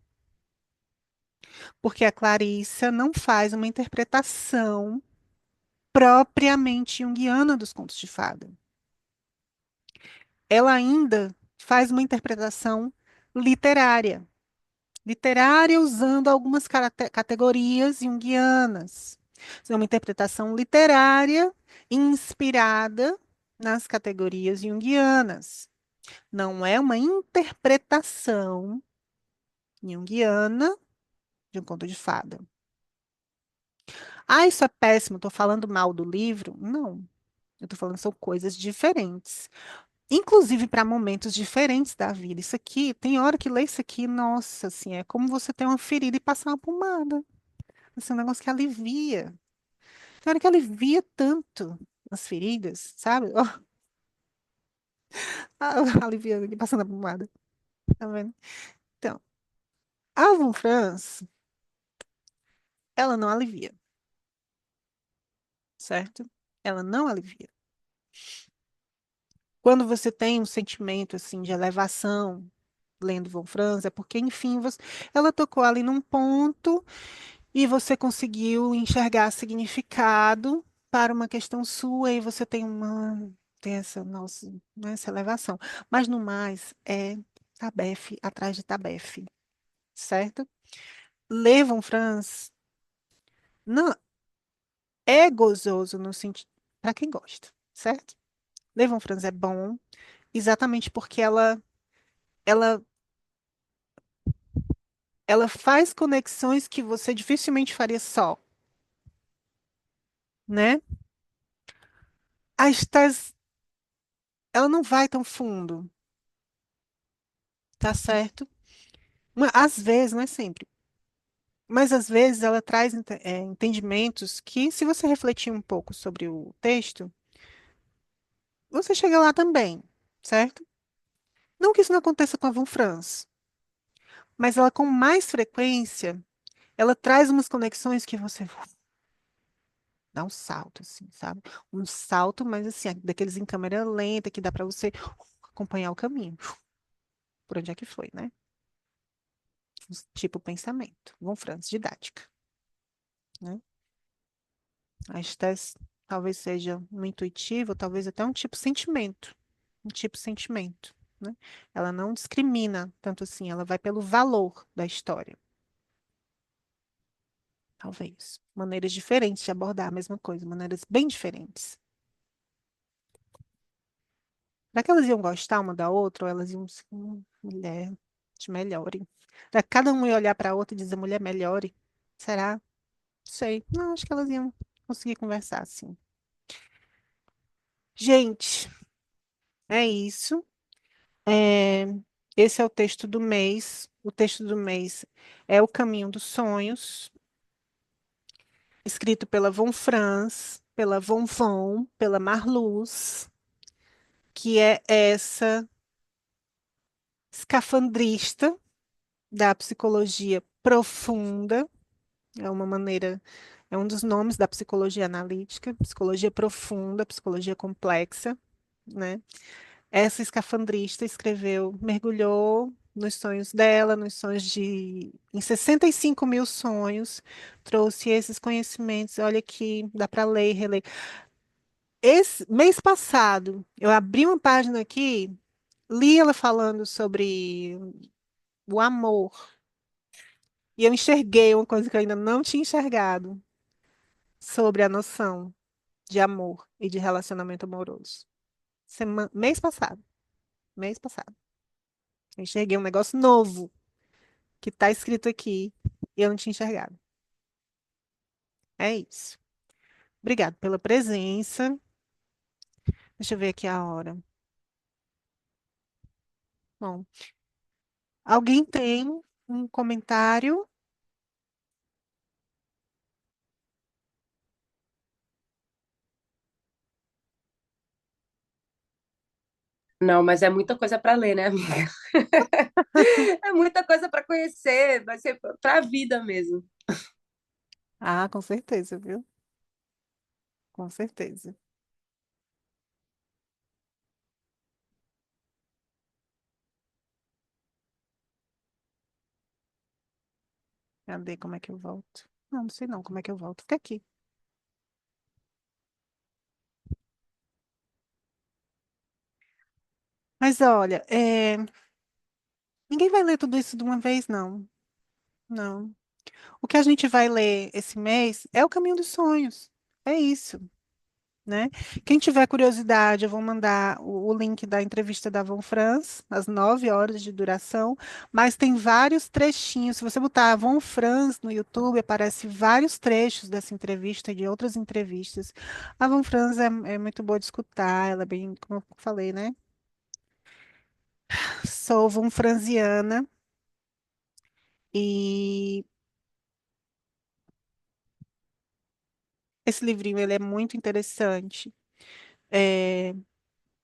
A: Porque a Clarissa não faz uma interpretação propriamente junguiana dos contos de fada. Ela ainda faz uma interpretação literária. Literária usando algumas categorias junguianas. É uma interpretação literária inspirada nas categorias junguianas. Não é uma interpretação junguiana de um conto de fada. Ah, isso é péssimo, estou falando mal do livro? Não, eu estou falando que são coisas diferentes. Inclusive para momentos diferentes da vida. Isso aqui, tem hora que lê isso aqui, nossa, assim, é como você ter uma ferida e passar uma pomada. Esse é um negócio que alivia. Tem hora que alivia tanto as feridas, sabe? Ó, aliviando aqui, passando a pomada. Tá vendo? Então, a Von Franz, ela não alivia, certo? Ela não alivia. Quando você tem um sentimento, assim, de elevação, lendo Von Franz, é porque, enfim, ela tocou ali num ponto e você conseguiu enxergar significado para uma questão sua e você tem essa, nossa, né, essa elevação. Mas no mais, é tabefe atrás de tabefe, certo? Levam Franz não é gozoso no sentido para quem gosta, certo? Levam Franz é bom exatamente porque ela ela faz conexões que você dificilmente faria só, né? A Stas, ela não vai tão fundo, tá certo? Às vezes, não é sempre, mas às vezes ela traz entendimentos que, se você refletir um pouco sobre o texto, você chega lá também, certo? Não que isso não aconteça com a Von Franz, mas ela com mais frequência, ela traz umas conexões que você dá um salto, assim, sabe? Um salto, mas assim, daqueles em câmera lenta que dá para você acompanhar o caminho, por onde é que foi, né? tipo pensamento. Von Franz, didática, né? Acho que talvez seja um intuitivo, talvez até um tipo sentimento. Um tipo sentimento, né? Ela não discrimina tanto assim, ela vai pelo valor da história. Talvez. Maneiras diferentes de abordar a mesma coisa, maneiras bem diferentes. Será que elas iam gostar uma da outra ou elas iam, mulher, te melhore? Será que cada um ia olhar para a outra e dizer, mulher, melhore? Será? Não sei. Não, acho que elas iam conseguir conversar, sim. Gente, é isso. É, esse é o texto do mês. O texto do mês é O Caminho dos Sonhos, escrito pela Von Franz, pela Von Von, pela Marluz, que é essa escafandrista da psicologia profunda. É uma maneira, é um dos nomes da psicologia analítica, psicologia profunda, psicologia complexa, né? Essa escafandrista escreveu, mergulhou nos sonhos dela, nos sonhos em 65 mil sonhos, trouxe esses conhecimentos. Olha aqui, dá para ler e reler. Esse mês passado, eu abri uma página aqui, li ela falando sobre o amor, e eu enxerguei uma coisa que eu ainda não tinha enxergado sobre a noção de amor e de relacionamento amoroso. Mês passado, eu enxerguei um negócio novo que está escrito aqui e eu não tinha enxergado. É isso. Obrigado pela presença. Deixa eu ver aqui a hora. Bom, alguém tem um comentário?
B: Não, mas é muita coisa para ler, né, amiga? É muita coisa para conhecer, vai ser para a vida mesmo.
A: Ah, com certeza, viu? Com certeza. Cadê? Como é que eu volto? Não, não sei não como é que eu volto. Fica aqui. Mas olha, ninguém vai ler tudo isso de uma vez, não. Não. O que a gente vai ler esse mês é o Caminho dos Sonhos. É isso, né? Quem tiver curiosidade, eu vou mandar o link da entrevista da Von Franz, às 9 horas de duração, mas tem vários trechinhos. Se você botar a Von Franz no YouTube, aparece vários trechos dessa entrevista e de outras entrevistas. A Von Franz é muito boa de escutar, ela é bem, como eu falei, né? Sou Von Franziana e esse livrinho ele é muito interessante. É,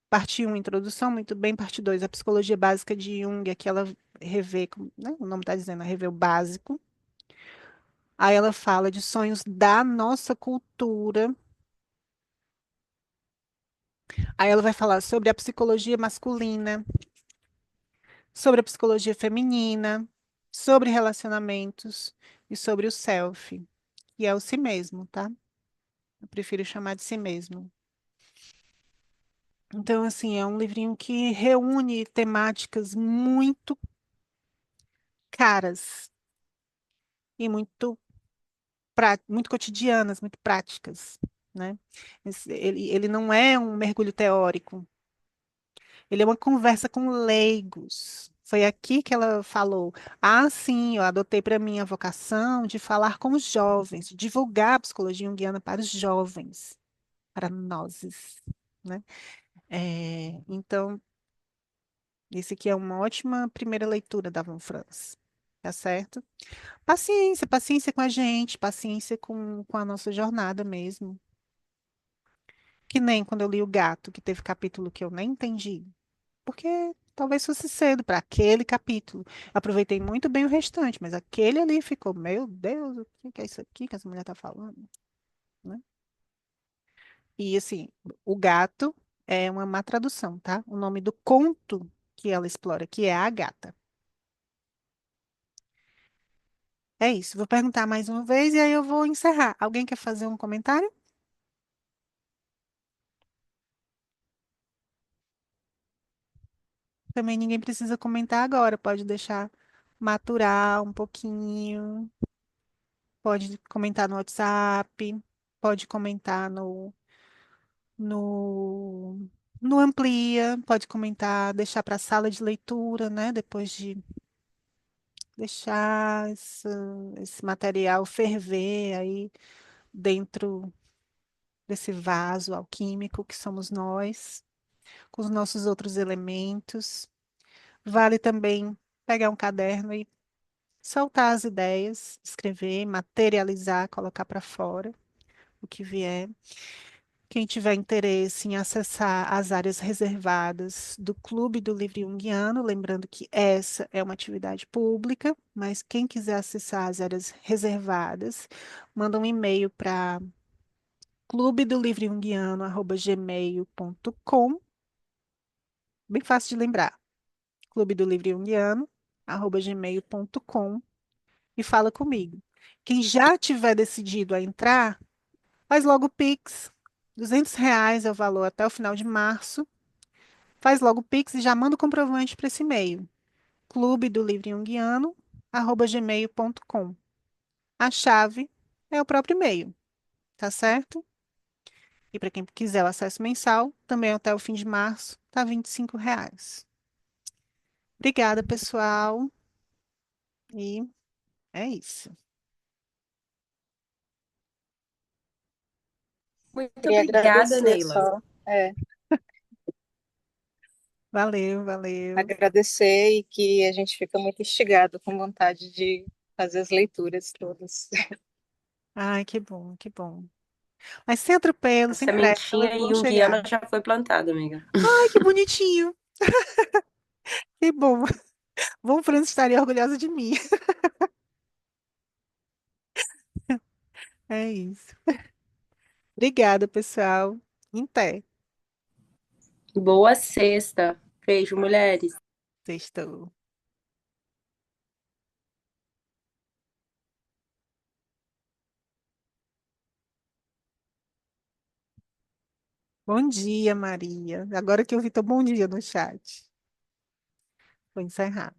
A: parte um, introdução, muito bem. Parte 2, a psicologia básica de Jung, aqui ela revê, né, o nome está dizendo, ela revê o básico. Aí ela fala de sonhos da nossa cultura. Aí ela vai falar sobre a psicologia masculina, sobre a psicologia feminina, sobre relacionamentos e sobre o self, que é o si mesmo, tá? Eu prefiro chamar de si mesmo. Então, assim, é um livrinho que reúne temáticas muito caras e muito cotidianas, muito práticas, né? Ele não é um mergulho teórico, ele é uma conversa com leigos. Foi aqui que ela falou: ah, sim, eu adotei para mim a vocação de falar com os jovens, de divulgar a psicologia junguiana para os jovens, para nós, né? Então, esse aqui é uma ótima primeira leitura da Von Franz, tá certo? Paciência, paciência com a gente, paciência com a nossa jornada mesmo. Que nem quando eu li O Gato, que teve capítulo que eu nem entendi. Porque talvez fosse cedo para aquele capítulo. Aproveitei muito bem o restante, mas aquele ali ficou, meu Deus, o que que é isso aqui que essa mulher tá falando, né? E assim, O Gato é uma má tradução, tá? O nome do conto que ela explora, que é A Gata. É isso. Vou perguntar mais uma vez e aí eu vou encerrar. Alguém quer fazer um comentário? Também ninguém precisa comentar agora. Pode deixar maturar um pouquinho. Pode comentar no WhatsApp. Pode comentar no, no Amplia. Pode comentar, deixar para a sala de leitura, né? Depois de deixar esse material ferver aí dentro desse vaso alquímico que somos nós, com os nossos outros elementos. Vale também pegar um caderno e soltar as ideias, escrever, materializar, colocar para fora o que vier. Quem tiver interesse em acessar as áreas reservadas do Clube do Livro Junguiano, lembrando que essa é uma atividade pública, mas quem quiser acessar as áreas reservadas, manda um e-mail para clubedolivrojunguiano@gmail.com, bem fácil de lembrar, clubedolivrojunguiano@gmail.com e fala comigo. Quem já tiver decidido a entrar, faz logo o Pix. R$ 200 é o valor até o final de março. Faz logo o Pix e já manda o comprovante para esse e-mail. Clube do Livro Junguiano, @gmail.com. A chave é o próprio e-mail, tá certo? E para quem quiser o acesso mensal, também até o fim de março, tá R$ 25. Obrigada, pessoal. E é isso.
B: Muito
C: Queria
B: obrigada,
C: agradecer
B: Neila.
C: só,
A: Valeu, valeu.
C: agradecer e que a gente fica muito instigado com vontade de fazer as leituras todas.
A: Ai, que bom, que bom. Mas sem atropelo,
B: A
A: sem pressa, elas
B: sementinha
A: vão chegar.
B: junguiana já foi plantada, amiga.
A: Ai, que bonitinho. Que bom. Bom, Fran estaria orgulhosa de mim. É isso. Obrigada, pessoal. Até.
B: Boa sexta. Beijo, mulheres.
A: Sextou. Bom dia, Maria. Agora que eu vi teu bom dia no chat. Vou encerrar.